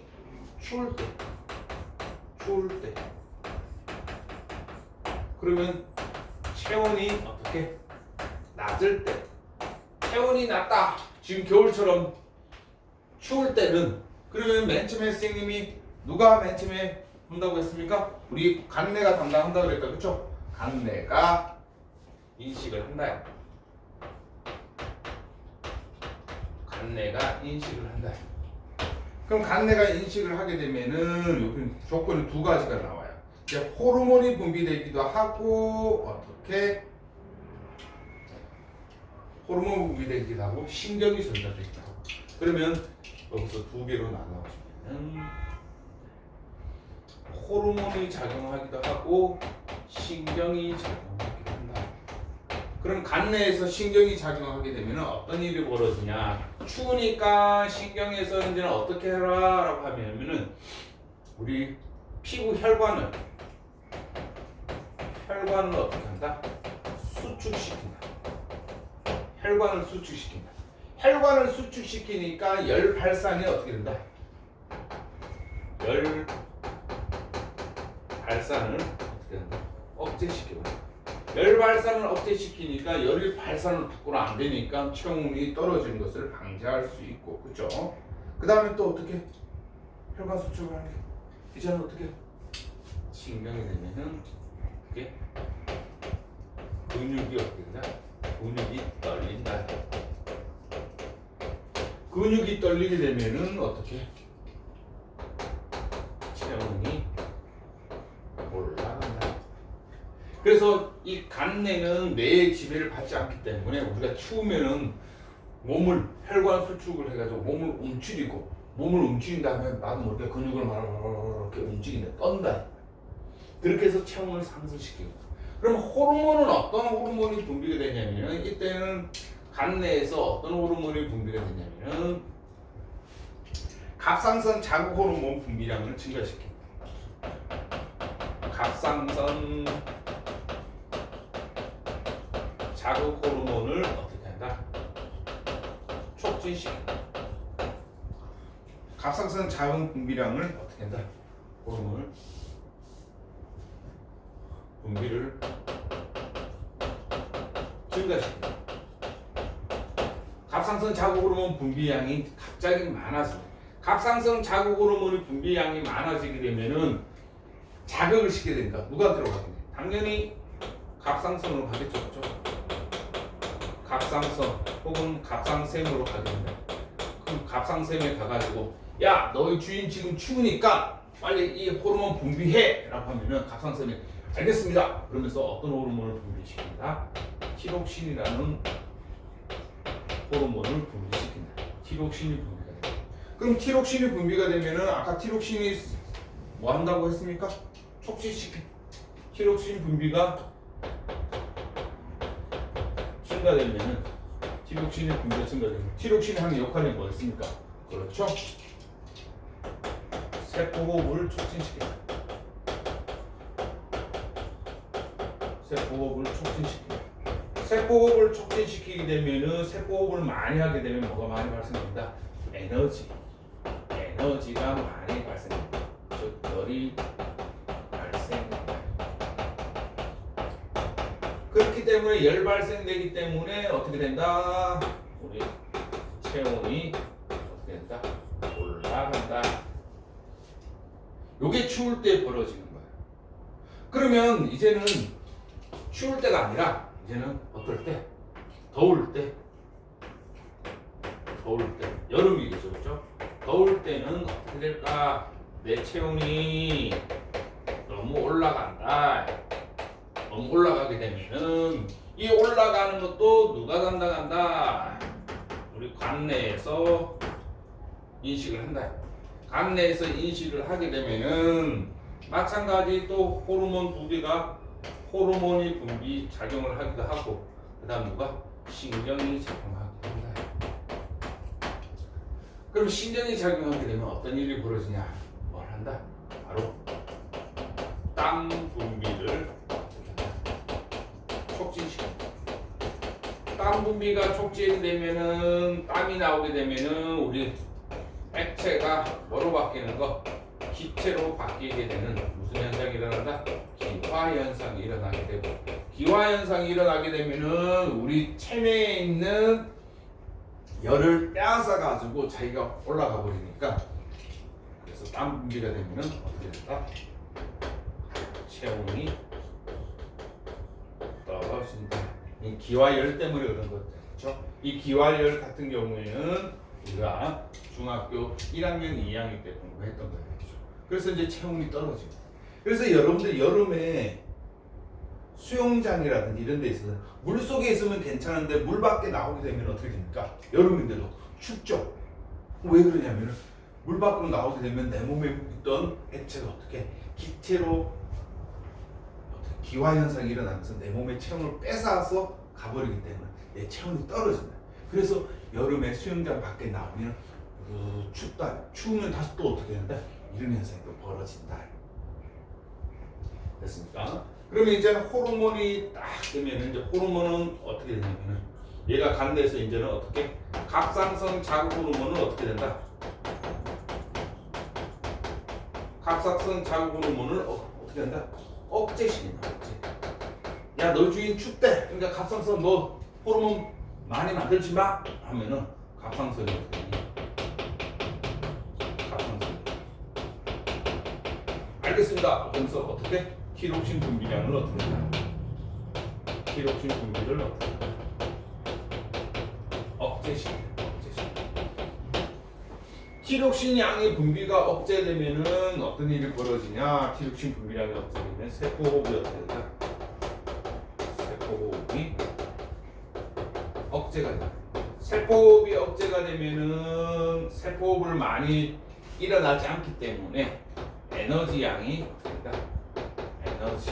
그러면 체온이 어떻게 낮을 때 체온이 낮다. 지금 겨울처럼 추울 때는 그러면 맨 처음에 선생님이 누가 맨 처음에 본다고 했습니까? 우리 간내가 담당한다고 그랬다. 그렇죠? 간내가 인식을 한다. 간내가 인식을 한다. 그럼 간내가 인식을 하게 되면은 여기 조건이 두 가지가 나와요. 이제 호르몬이 분비되기도 하고 어떻게 호르몬 분비되기도 하고 신경이 전달되기도 하고 그러면 여기서 두 개로 나눠주면 호르몬이 작용하기도 하고 신경이 작용하기도 한다. 그럼 간내에서 신경이 작용하게 되면 어떤 일이 벌어지냐? 추우니까 신경에서 이제는 어떻게 해라라고 하면은 우리 피부 혈관을 어떻게 한다? 수축시킨다. 혈관을 수축시킨다. 혈관을 수축시키니까 열 발산이 어떻게 된다? 열 발산을 어떻게 된다? 억제시켜버린다. 열 발산을 억제시키니까 열이 발산을 밖으로 안 되니까 체온이 떨어지는 것을 방지할 수 있고, 그렇죠? 그 다음에 또 어떻게 혈관 수축을 하는 게 이제는 어떻게 신경이 되면은 이게 근육이 어떻게 된다? 근육이 떨린다. 근육이 떨리게 되면은 어떻게 체온이 올라간다. 그래서 이 간내는 뇌의 지배를 받지 않기 때문에 우리가 추우면은 몸을 혈관 수축을 해가지고 몸을 움츠리고 몸을 움츠린 다음에 나도 모르게 근육을 막 이렇게 움직이는데 떤다. 그렇게 해서 체온을 상승시키고. 그럼 호르몬은 어떤 호르몬이 분비가 되냐면 이때는 간내에서 어떤 호르몬이 분비가 되냐면 갑상선 자극 호르몬 분비량을 증가시킵니다. 갑상선 자극 호르몬을 어떻게 한다? 촉진시킨다. 갑상선 자극 분비량을 어떻게 한다? 호르몬을 분비를 증가시킨다. 갑상선 자극 호르몬 분비량이 갑자기 많아집니다. 갑상선 자극 호르몬의 분비량이 많아지게 되면은 자극을 시키게 됩니다. 누가 들어가겠냐? 당연히 갑상선으로 가겠죠, 그렇죠? 갑상선 혹은 갑상샘으로 가게 됩니다. 그럼 갑상샘에 가가지고 야, 너희 주인 지금 추우니까 빨리 이 호르몬 분비해! 라고 하면은 갑상샘이 알겠습니다. 그러면서 어떤 호르몬을 분비시킨다? 티록신이라는 호르몬을 분비시킨다. 티록신이 분비가 됩니다. 그럼 티록신이 분비가 되면은 아까 티록신이 뭐 한다고 했습니까? 촉진시킨 티록신 분비가 증가되면은 티록신의 분비가 증가되면 티록신이 하는 역할이 뭐였습니까? 그렇죠? 세포호흡을 촉진시킨다. 세포호흡을 촉진시킨다. 세포호흡을 촉진시키게 되면은 세포호흡을 많이 하게 되면 뭐가 많이 발생됩니다? 에너지가 많이 발생됩니다. 즉 열이 발생된다. 그렇기 때문에 열 발생되기 때문에 어떻게 된다? 우리 체온이 어떻게 된다? 올라간다. 요게 추울 때 벌어지는 거예요. 그러면 이제는 추울 때가 아니라 이제는 어떨 때? 더울 때. 여름이겠죠, 그렇죠? 더울 때는 어떻게 될까? 내 체온이 너무 올라간다. 너무 올라가게 되면은 이 올라가는 것도 누가 담당한다? 우리 간내에서 인식을 한다. 간내에서 인식을 하게 되면은 마찬가지 또 호르몬 두 개가 호르몬이 분비 작용을 하기도 하고 그 다음 누가? 신경이 작용하기도 한다. 그럼 신경이 작용하게 되면 어떤 일이 벌어지냐? 뭘 한다? 땀 분비를 촉진시킵니다. 땀 분비가 촉진되면은 땀이 나오게 되면은 우리 액체가 뭐로 바뀌는 거? 기체로 바뀌게 되는 무슨 현상이 일어난다? 기화 현상이 일어나게 되고, 기화 현상이 일어나게 되면은 우리 체내에 있는 열을 빼앗아 가지고 자기가 올라가 버리니까, 그래서 땀 분비가 되면은 어떻게 된다? 체온이 떨어진다. 이 기화열 때문에 그런 거죠. 이 기화열 같은 경우에는 우리가 중학교 1학년, 2학년 때 공부했던 거예요. 그래서 이제 체온이 떨어지고. 그래서 여러분들 여름에 수영장이라든지 이런 데 있어서 물 속에 있으면 괜찮은데 물 밖에 나오게 되면 어떻게 됩니까? 여름인데도 춥죠. 왜 그러냐면 물 밖으로 나오게 되면 내 몸에 있던 액체가 어떻게 기체로 기화 현상이 일어나면서 내 몸의 체온을 뺏어서 가버리기 때문에 내 체온이 떨어진다. 그래서 여름에 수영장 밖에 나오면 춥다. 추우면 다시 또 어떻게 된다? 이런 현상이 또 벌어진다. 됐습니까? 그러면 이제 호르몬이 딱 되면 이제 호르몬은 어떻게 되냐면은 얘가 간대에서 이제는 어떻게 갑상선 자극 호르몬은 어떻게 된다? 갑상선 자극 호르몬을 어떻게 된다? 억제시킨다. 억제. 야, 너 주인 춥대. 그러니까 갑상선 너 호르몬 많이 만들지 마. 하면은 갑상선이 어떻게 되냐? 갑상선. 알겠습니다. 그래서 어떻게? 티록신 분비량을 어떻게 하냐? 티록신 분비를 어떻게 하냐? 억제시킨다. 티록신 양의 분비가 억제되면은 어떤 일이 벌어지냐? 티록신 분비량이 억제되면 세포호흡이 어떻게 된다? 세포호흡이 억제가 된다. 세포호흡이 억제가 되면은 세포호흡을 많이 일어나지 않기 때문에 에너지 양이 어떻게 된다? 에너지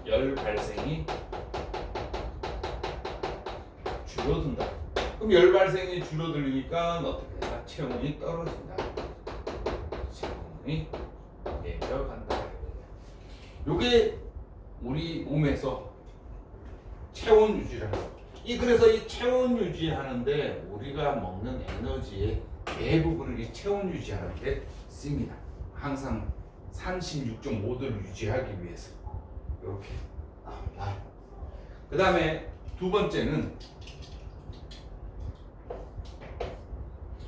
열 발생이 줄어든다. 그럼 열 발생이 줄어들으니까 어떻게 된다? 체온이 떨어진다. 체온이 내려간다. 요게 우리 몸에서 체온 유지라는 거. 그래서 이 체온 유지하는데 우리가 먹는 에너지의 대부분을 이 체온 유지하는데 씁니다. 항상 36.5도를 유지하기 위해서 이렇게 나옵니다. 그 다음에 두 번째는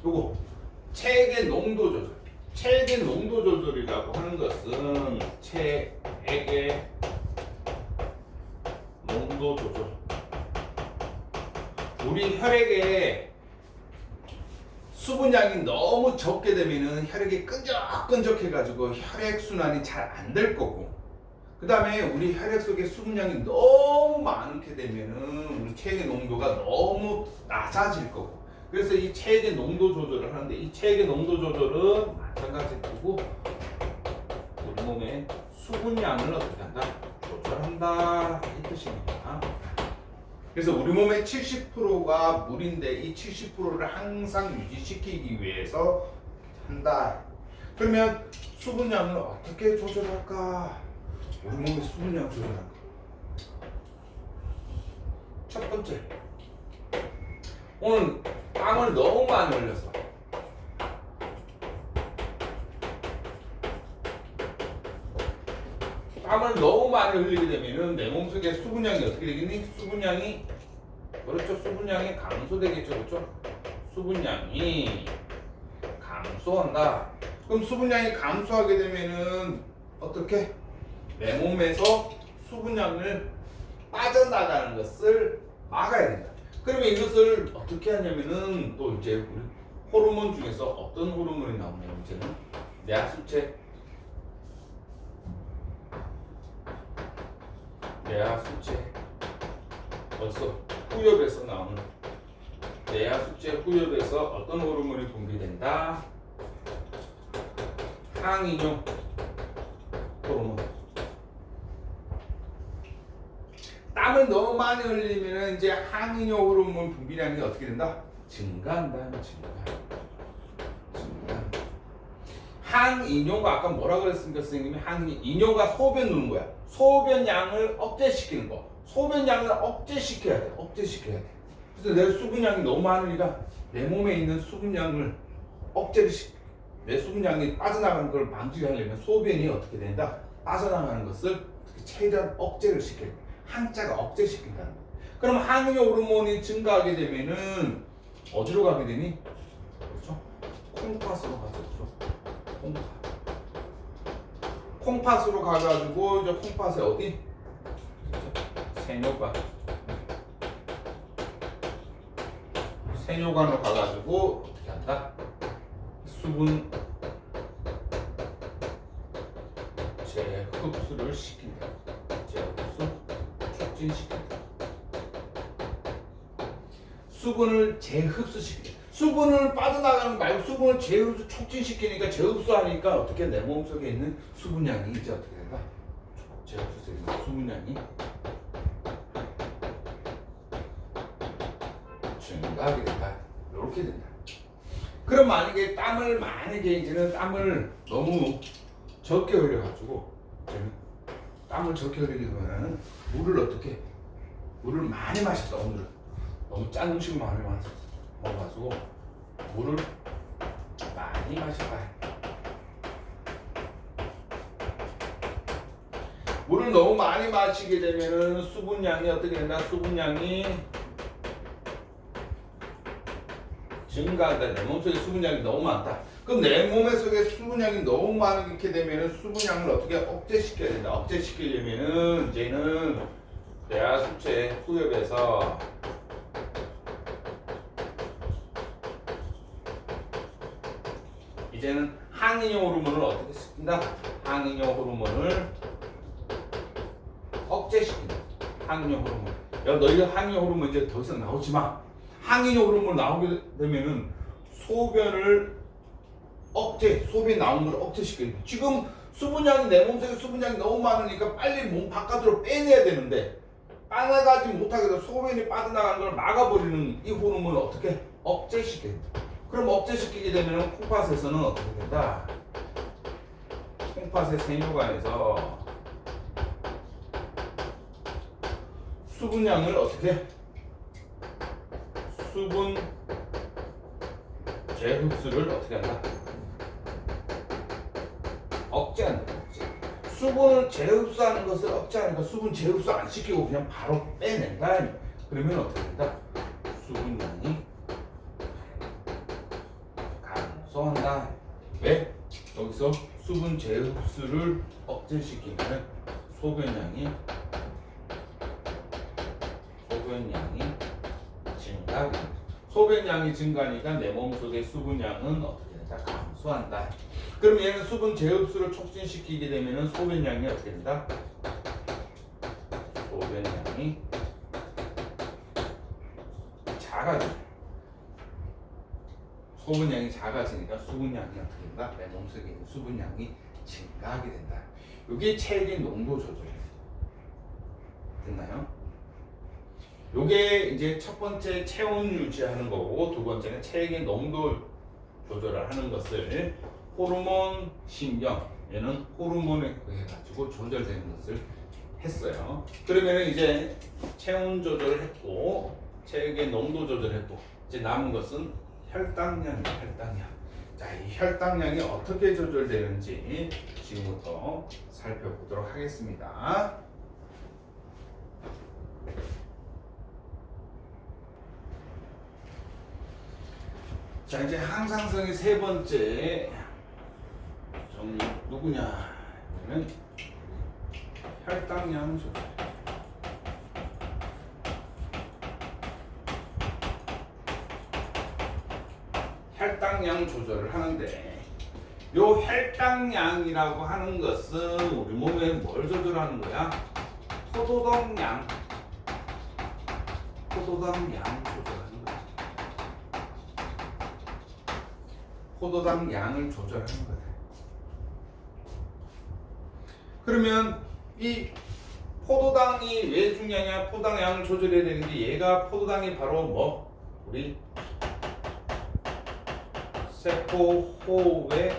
요거 체액의 농도 조절. 체액의 농도 조절이라고 하는 것은 체액의 농도 조절. 우리 혈액에 수분량이 너무 적게 되면은 혈액이 끈적끈적해가지고 혈액 순환이 잘 안 될 거고, 그 다음에 우리 혈액 속에 수분량이 너무 많게 되면은 우리 체액의 농도가 너무 낮아질 거고. 그래서 이 체액의 농도 조절을 하는데, 이 체액의 농도 조절은 마찬가지고 우리 몸의 수분량을 어떻게 한다? 조절한다, 이 뜻입니다. 그래서 우리 몸의 70%가 물인데 이 70%를 항상 유지시키기 위해서 한다. 그러면 수분량을 어떻게 조절할까? 우리 몸의 수분량 조절하는 거. 첫 번째, 오늘 땀을 너무 많이 흘렸어. 땀을 너무 많이 흘리게 되면은 내 몸속에 수분량이 어떻게 되겠니? 수분량이, 그렇죠, 수분량이 감소되겠죠, 그렇죠? 수분량이 감소한다. 그럼 수분량이 감소하게 되면은 어떻게? 내 몸에서 수분량을 빠져나가는 것을 막아야 된다. 그러면 이것을 어떻게 하냐면은 또 이제 우리 호르몬 중에서 어떤 호르몬이 나오냐면 이제는 뇌하수체, 벌써 후엽에서 나오는 뇌하수체 후엽에서 어떤 호르몬이 분비된다? 항이뇨 호르몬. 땀을 너무 많이 흘리면 이제 항이뇨 호르몬 분비량이 어떻게 된다? 증가한다. 항이뇨가 아까 뭐라 그랬습니까 선생님이? 항이뇨가 소변 누는 거야. 소변 양을 억제시키는 거. 소변 양을 억제시켜야 돼. 억제시켜야 돼. 그래서 내 수분량이 너무 많으니까 내 몸에 있는 수분량을 억제를 내 수분량이 빠져나가는 걸 방지하려면 소변이 어떻게 된다? 빠져나가는 것을 어떻게 최대한 억제를 시켜야 돼. 항자가 억제시킨다는 거야. 그럼 항의 호르몬이 증가하게 되면은 어디로 가게 되니? 그렇죠? 콩팥으로 가죠. 콩팥. 콩팥으로 가가지고 이제 콩팥에 어디? 세뇨관. 세뇨관으로 가가지고 어떻게 한다? 수분 재흡수를 시킨다. 재흡수 촉진시킨다. 수분을 재흡수시킨다. 수분을 빠져나가는 거 말고 수분을 재흡수 촉진시키니까 재흡수하니까 어떻게 내 몸속에 있는 수분량이 이제 어떻게 된다? 재흡수되는 수분량이 증가하게 된다. 이렇게 된다. 그럼 만약에 이제는 땀을 너무 적게 흘려가지고 땀을 적게 흘리게 되면 물을 많이 마셨다. 오늘은 너무 짠 음식을 많이 먹어가지고 물을 많이 마셔봐. 물을 너무 많이 마시게 되면은 수분량이 어떻게 된다? 수분량이 증가한다. 내 몸속에 수분량이 너무 많다. 그럼 내 몸 속에 수분량이 너무 많게 되면은 수분량을 어떻게 억제시켜야 된다. 억제시키려면은 이제는 뇌하 수체 후엽에서 이제는 항이뇨 호르몬을 어떻게 시킨다? 항이뇨 호르몬을 억제시킨다. 항이뇨 호르몬. 야, 너희가 항이뇨 호르몬 이제 더 이상 나오지 마. 항이뇨 호르몬 나오게 되면은 소변 나오는 걸 억제시켜야 돼. 지금 수분량이 내 몸속에 수분량이 너무 많으니까 빨리 몸 바깥으로 빼내야 되는데 빠져나가지 못하게 돼서 소변이 빠져나가는 걸 막아버리는 이 호르몬을 어떻게 억제시켜야 돼. 그럼 억제시키게 되면 콩팥에서는 어떻게 된다? 콩팥의 세뇨관에서 수분량을 어떻게? 수분 재흡수를 어떻게 한다? 억제한다. 수분을 재흡수하는 것을 억제하니까 수분 재흡수 안 시키고 그냥 바로 빼낸다. 그러면 어떻게 된다? 수분량이 감소한다. 왜? 여기서 수분 재흡수를 억제시키면 소변량이 증가하게 된다. 소변량이 증가하니까 내 몸속의 수분량은 어떻게 된다? 감소한다. 그럼 얘는 수분 재흡수를 촉진시키게 되면 소변량이 어떻게 된다? 소변량이 작아진다. 소분량이 작아지니까 수분량이 어떻게 된다? 내 몸속에 있는 수분량이 증가하게 된다. 이게 체액의 농도 조절이에요. 됐나요? 요게 이제 첫 번째 체온 유지하는 거고 두 번째는 체액의 농도 조절을 하는 것을 호르몬 신경, 얘는 호르몬에 의해 가지고 조절되는 것을 했어요. 그러면 이제 체온 조절을 했고 체액의 농도 조절했고 이제 남은 것은 혈당량입니다. 혈당량. 자, 이 혈당량이 어떻게 조절되는지 지금부터 살펴보도록 하겠습니다. 자, 이제 항상성의 세 번째 정리 누구냐? 그러면 혈당량 조절. 혈당량 조절을 하는데 요 혈당량이라고 하는 것은 우리 몸에 뭘 조절하는 거야? 포도당량 조절하는 거야. 포도당 양을 조절하는 거다. 그러면 이 포도당이 왜 중요하냐? 포도당 양을 조절해야 되는 게 얘가 포도당이 바로 뭐? 우리 세포 호흡의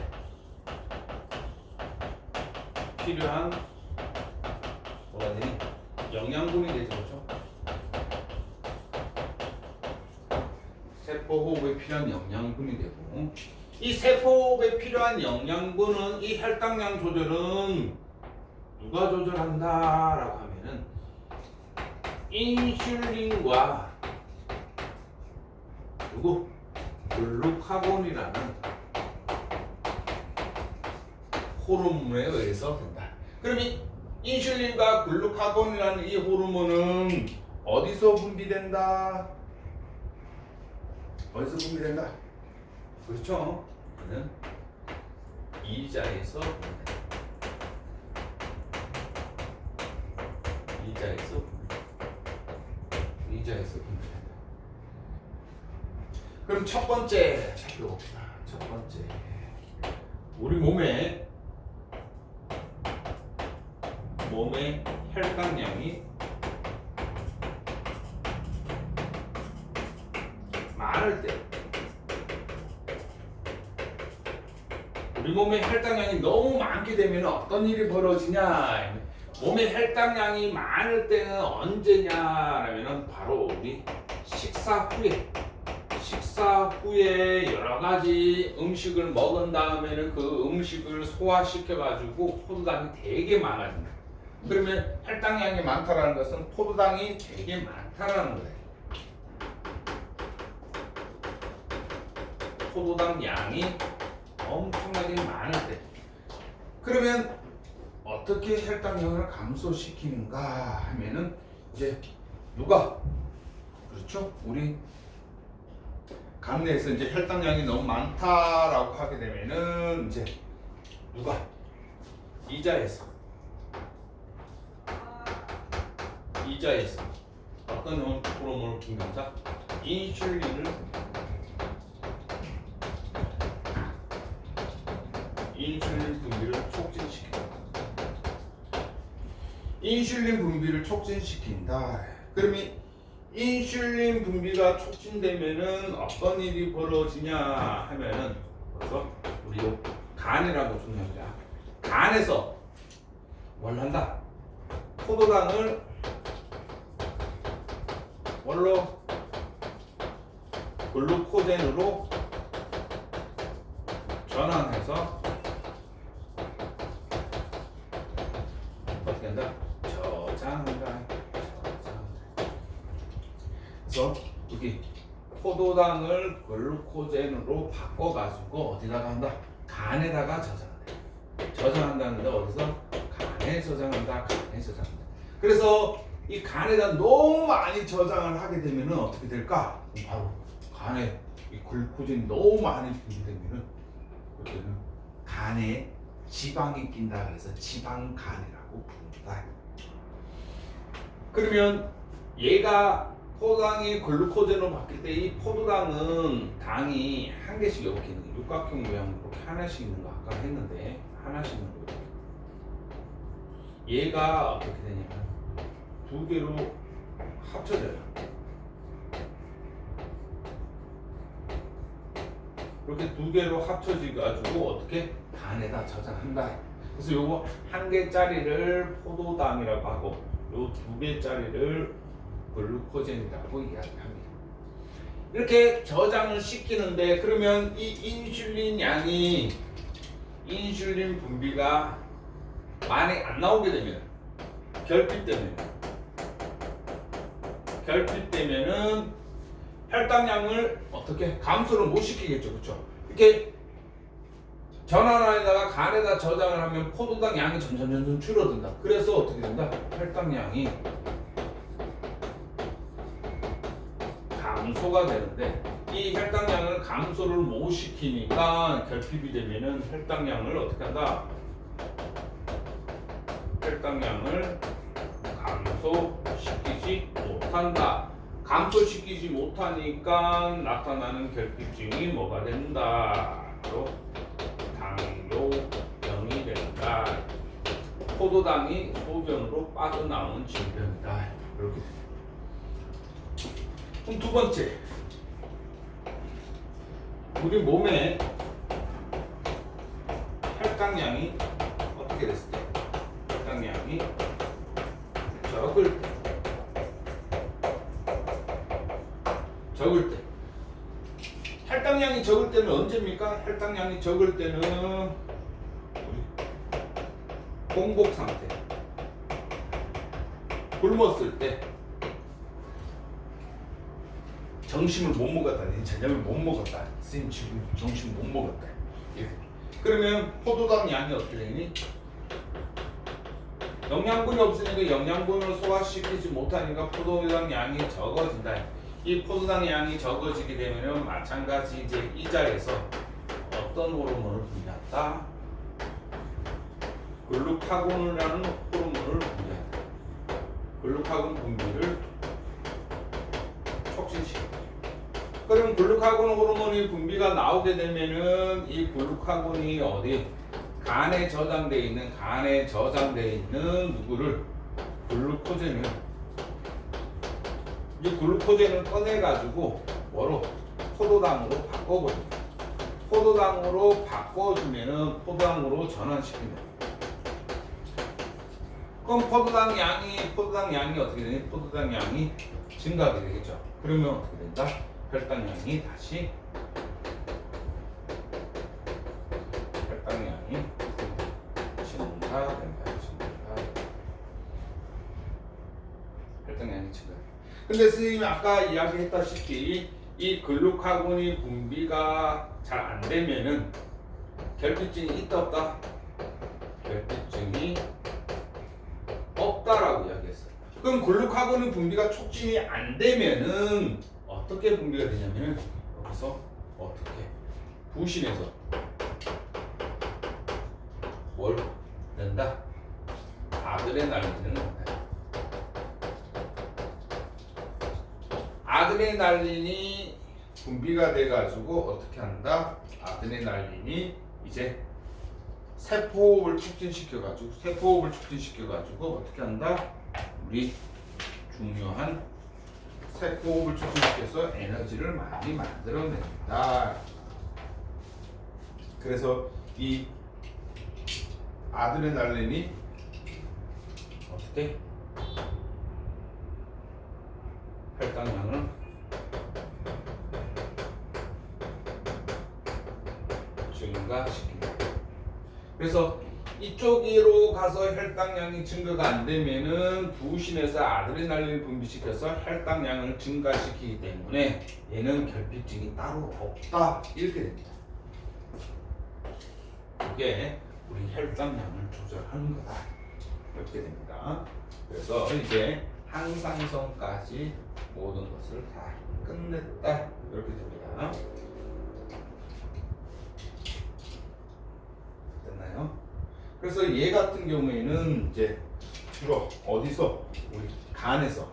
필요한 뭐가 되니? 영양분이 되죠, 그렇죠? 세포 호흡에 필요한 영양분이 되고, 이 세포 호흡에 필요한 영양분은 이 혈당량 조절은 누가 조절한다라고 하면은 인슐린과 누구? 글루카곤이라는 호르몬에 의해서 된다. 그럼 이 인슐린과 글루카곤이라는 이 호르몬은 어디서 분비된다? 어디서 분비된다? 그렇죠? 이는 이자에서 분비된다. 이자에서 분비된다. 그럼 첫 번째 살펴봅시다. 첫 번째, 우리 몸의 혈당량이 많을 때, 우리 몸의 혈당량이 너무 많게 되면 어떤 일이 벌어지냐? 몸의 혈당량이 많을 때는 언제냐라면은 바로 우리 식사 후에 여러 가지 음식을 먹은 다음에는 그 음식을 소화시켜 가지고 포도당이 되게 많아진다. 그러면 혈당량이 많다라는 것은 포도당이 되게 많다라는 거예요. 포도당 양이 엄청나게 많을 때. 그러면 어떻게 혈당량을 감소시키는가 하면은 이제 누가, 그렇죠? 우리 간내에서 이제 혈당량이 너무 많다라고 하게 되면은 이제 누가 이자에서 어떤 호르몬을 분비한다? 인슐린을 분비를 촉진시킨다. 인슐린 분비를 촉진시킨다. 그러면 인슐린 분비가 촉진되면은 어떤 일이 벌어지냐 하면은, 그래서 우리 간이라고 중요합니다. 간에서 뭘 한다? 포도당을 뭘로? 글루코젠으로 전환해서 어떻게 한다? 저장한다. 그래서 여기 포도당을 글루코젠으로 바꿔가지고 어디다가 한다? 간에다가 저장한다. 저장한다는데 어디서? 간에 저장한다. 그래서 이 간에다 너무 많이 저장을 하게 되면은 어떻게 될까? 바로 간에 이 글루코젠이 너무 많이 분비되면은 그때는 간에 지방이 낀다. 그래서 지방간이라고 부른다. 그러면 얘가 포도당이 글루코젠으로 바뀔 때 이 포도당은 당이 한 개씩 이렇게 있는 거, 육각형 모양으로 이렇게 하나씩 있는 거 아까 했는데 하나씩 있는 거. 얘가 어떻게 되냐면 두 개로 합쳐져요. 이렇게 두 개로 합쳐져가지고 어떻게 간에다 저장한다. 그래서 요거 한 개짜리를 포도당이라고 하고 요 두 개짜리를 글루코젠이라고 이야기합니다. 이렇게 저장을 시키는데, 그러면 이 인슐린 분비가 많이 안 나오게 되면 결핍 때문에는 혈당량을 어떻게 감소를 못 시키겠죠, 그렇죠? 이렇게 전환에다가 간에다 저장을 하면 포도당 양이 점점 줄어든다. 그래서 어떻게 된다? 혈당량이 감소가 되는데, 이 혈당량을 감소를 못 시키니까 결핍이 되면은 혈당량을 어떻게 한다? 혈당량을 감소시키지 못한다. 감소시키지 못하니까 나타나는 결핍증이 뭐가 된다? 바로 당뇨병이 된다. 포도당이 소변으로 빠져나오는 질병이다. 이렇게 됩니다. 그럼 두 번째, 우리 몸의 혈당량이 어떻게 됐을 때 혈당량이 적을 때 혈당량이 적을 때는 언제입니까? 혈당량이 적을 때는 공복 상태, 굶었을 때, 점심을 못 먹었다, 저녁을 못 먹었다, 선생님 지금 점심 못 먹었다. 이렇게. 그러면 포도당 양이 어떻게 되니? 영양분이 없으니까 영양분을 소화시키지 못하니까 포도당 양이 적어진다. 이 포도당 양이 적어지게 되면 마찬가지 이제 이 자리에서 어떤 호르몬을 분비한다? 글루카곤이라는 호르몬을 분비한다. 글루카곤 분비를 촉진시켜. 그럼 글루카곤 호르몬이 분비가 나오게 되면은 이 글루카곤이 어디 간에 저장되어 있는 누구를 글루코젠을 이 글루코젠을 꺼내 가지고 뭐로 포도당으로 바꿔버립니다. 포도당으로 바꿔주면은 포도당으로 전환시킵니다. 그럼 포도당 양이 어떻게 되니? 포도당 양이 증가하게 되겠죠. 그러면 어떻게 된다? 혈당량이 다시 증가된다. 혈당량이 증가. 근데 선생님이 아까 이야기했다시피 이 글루카곤이 분비가 잘 안 되면은 결핍증이 있다 없다? 결핍증이 없다라고 이야기했어요. 그럼 글루카곤이 분비가 촉진이 안 되면은 어떻게 분비가 되냐면 여기서 어떻게 부신해서 뭘 낸다? 아드레날린을 낸다. 아드레날린이 분비가 돼가지고 어떻게 한다? 아드레날린이 이제 세포호흡을 촉진시켜가지고 어떻게 한다? 우리 중요한 세포호흡을 촉진시켜서 에너지를 많이 만들어낸다. 그래서 이 아드레날린이 어떻게 혈당량을 증가시킵니다. 그래서 이쪽으로 가서 혈당량이 증가가 안 되면은 부신에서 아드레날린을 분비시켜서 혈당량을 증가시키기 때문에 얘는 결핍증이 따로 없다 이렇게 됩니다. 이게 우리 혈당량을 조절하는 거다 이렇게 됩니다. 그래서 이제 항상성까지 모든 것을 다 끝냈다 이렇게 됩니다. 됐나요? 그래서 얘 같은 경우에는 이제 주로 어디서 우리 간에서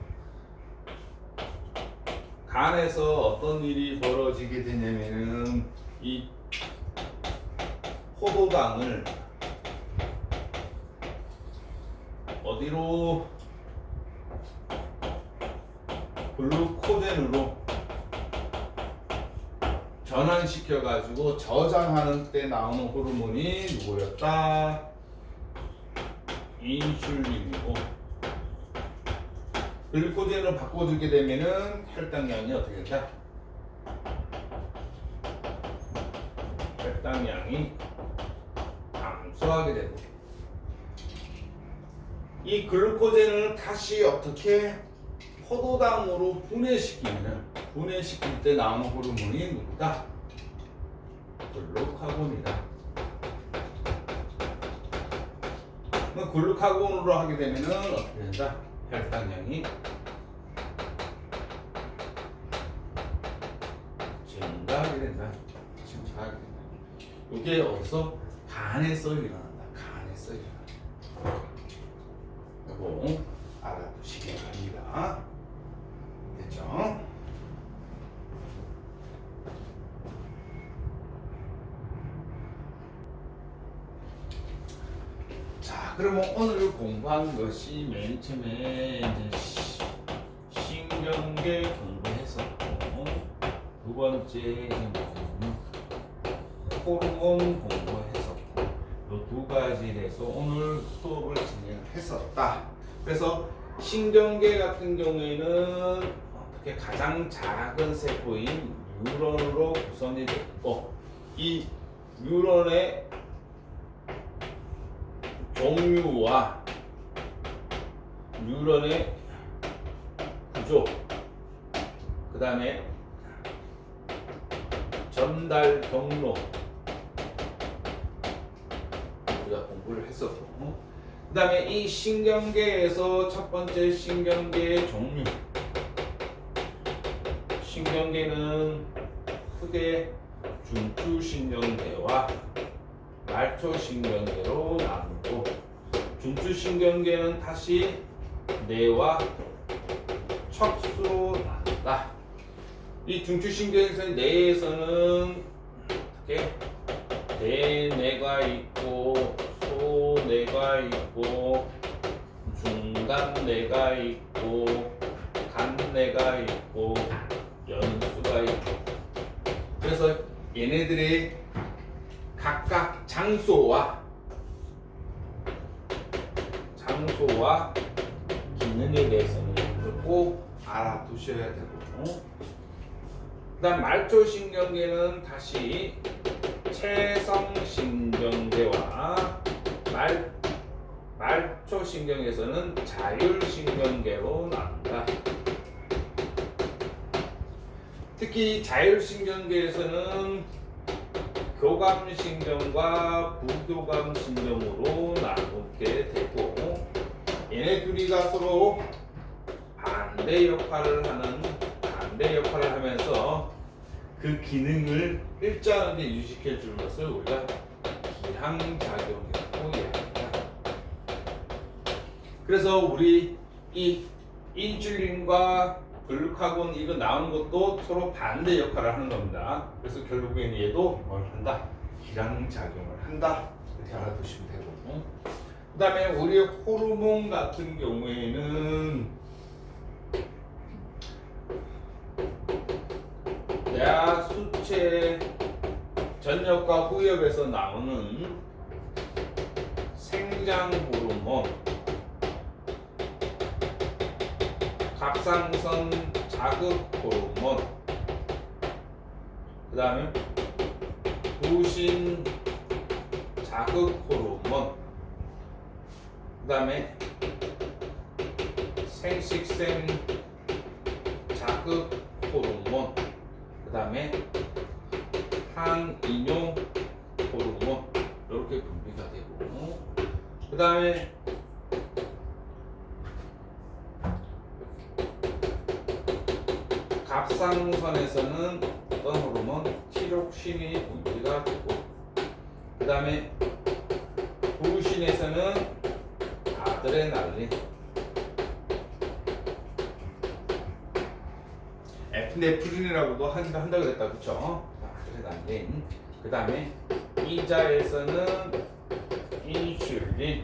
어떤 일이 벌어지게 되냐면은 이 포도당을 어디로 글루코젠으로 전환시켜 가지고 저장하는 때 나오는 호르몬이 누구였다? 인슐린이고 글루코젠으로 바꿔주게 되면은 혈당량이 어떻게 된다? 혈당량이 감소하게 되고 이 글루코젠을 다시 어떻게 포도당으로 분해시킬 때 나오는 호르몬이 누구다? 글루카곤이다. 글루카곤으로 하게 되면은 어떻게 된다? 혈당량이 증가하게 된다. 이게 어디서? 간에서 일어난다. 이거 알아두시기 바랍니다. 됐죠? 자, 그러면 오늘 공부한 것이 맨 처음에 이제 신경계 공부했었고, 두 번째 호르몬 공부했었고, 두 가지에 대해서 오늘 수업을 진행했었다. 그래서 신경계 같은 경우에는 어떻게 가장 작은 세포인 뉴런으로 구성이 됐고, 이 뉴런의 종류와 뉴런의 구조, 그 다음에 전달 경로 우리가 공부를 했었고, 그 다음에 이 신경계에서 첫 번째 신경계의 종류, 신경계는 크게 중추신경계와 말초신경계로 나누고, 중추신경계는 다시 뇌와 척수로 나눈다. 이 중추신경에서 뇌에서는 어떻게 대뇌가 있고 소뇌가 있고 중간뇌가 있고 간뇌가 있고 연수가 있고, 그래서 얘네들의 각각 장소와 기능에 대해서는 꼭 알아두셔야 되고, 그 다음 말초신경계는 다시 체성신경계와 말초신경에서는 자율신경계로 나눈다. 특히 자율신경계에서는 교감신경과 부교감신경으로 나누게 되고, 얘네 둘이가 서로 반대 역할을 하면서 그 기능을 일정하게 유지해 주는 것을 우리가 기항작용이라고 이야기합니다. 그래서 우리 이 인슐린과 글루카곤 이거 나오는 것도 서로 반대 역할을 하는 겁니다. 그래서 결국엔 얘도 뭘 한다? 기량작용을 한다. 이렇게 알아두시면 되고, 그 다음에 우리 호르몬 같은 경우에는 뇌 수체 전역과 후엽에서 나오는 생장 호르몬, 갑상선 자극 호르몬, 그 다음에 부신 자극 호르몬, 그 다음에 생식생 자극 호르몬, 그 다음에 항이뇨 호르몬, 이렇게 분비가 되고, 그 다음에 갑상선에서는 어떤 호르몬? 티록신이 분비가 되고, 그 다음에 부신에서는 아드레날린, 에피네프린이라고도 한다 그랬다, 그쵸? 아드레날린. 그 다음에 이자에서는 인슐린,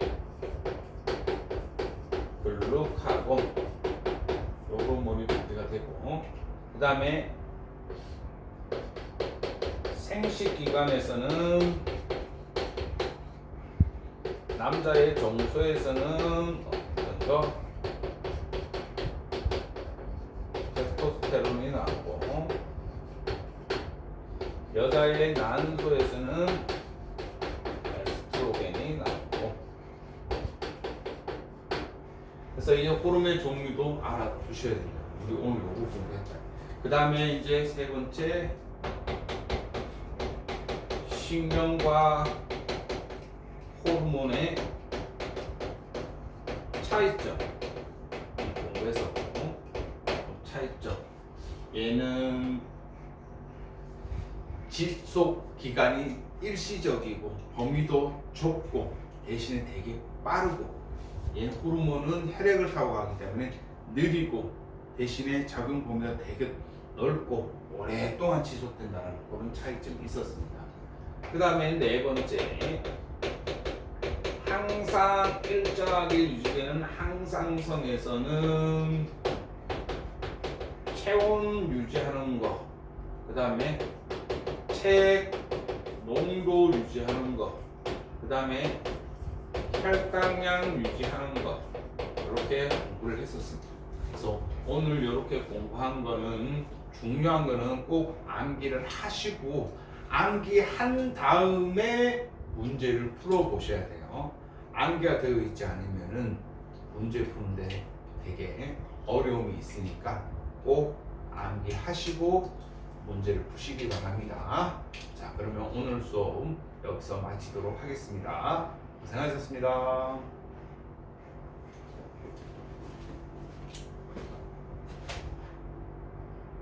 글루카곤, 요 호르몬이 분비가 되고, 그 다음에 생식기관에서는 남자의 정수에서는 먼저 테스토스테론이 나오고, 여자의 난소에서는 에스트로겐이 나오고, 그래서 이 호르몬의 종류도 알아두셔야 됩니다. 우리 오늘 요거 공부했다. 그 다음에 이제 세 번째, 신경과 호르몬의 차이점 공부해서 차이점. 얘는 지속 기간이 일시적이고 범위도 좁고 대신에 되게 빠르고, 얘 호르몬은 혈액을 타고 가기 때문에 느리고 대신에 작용 범위가 되게 넓고 오랫동안 지속된다는 그런 차이점이 있었습니다. 그 다음에 네 번째, 항상 일정하게 유지되는 항상성에서는 체온 유지하는 거, 그 다음에 책 농도 유지하는 거, 그 그 다음에 혈당량 유지하는 것 이렇게 공부를 했었습니다. 그래서 오늘 이렇게 공부한 거는 중요한 거는 꼭 암기를 하시고 암기한 다음에 문제를 풀어 보셔야 돼요. 암기가 되어 있지 않으면은 문제 푸는데 되게 어려움이 있으니까 꼭 암기하시고 문제를 푸시기 바랍니다. 자, 그러면 오늘 수업 여기서 마치도록 하겠습니다. 고생하셨습니다.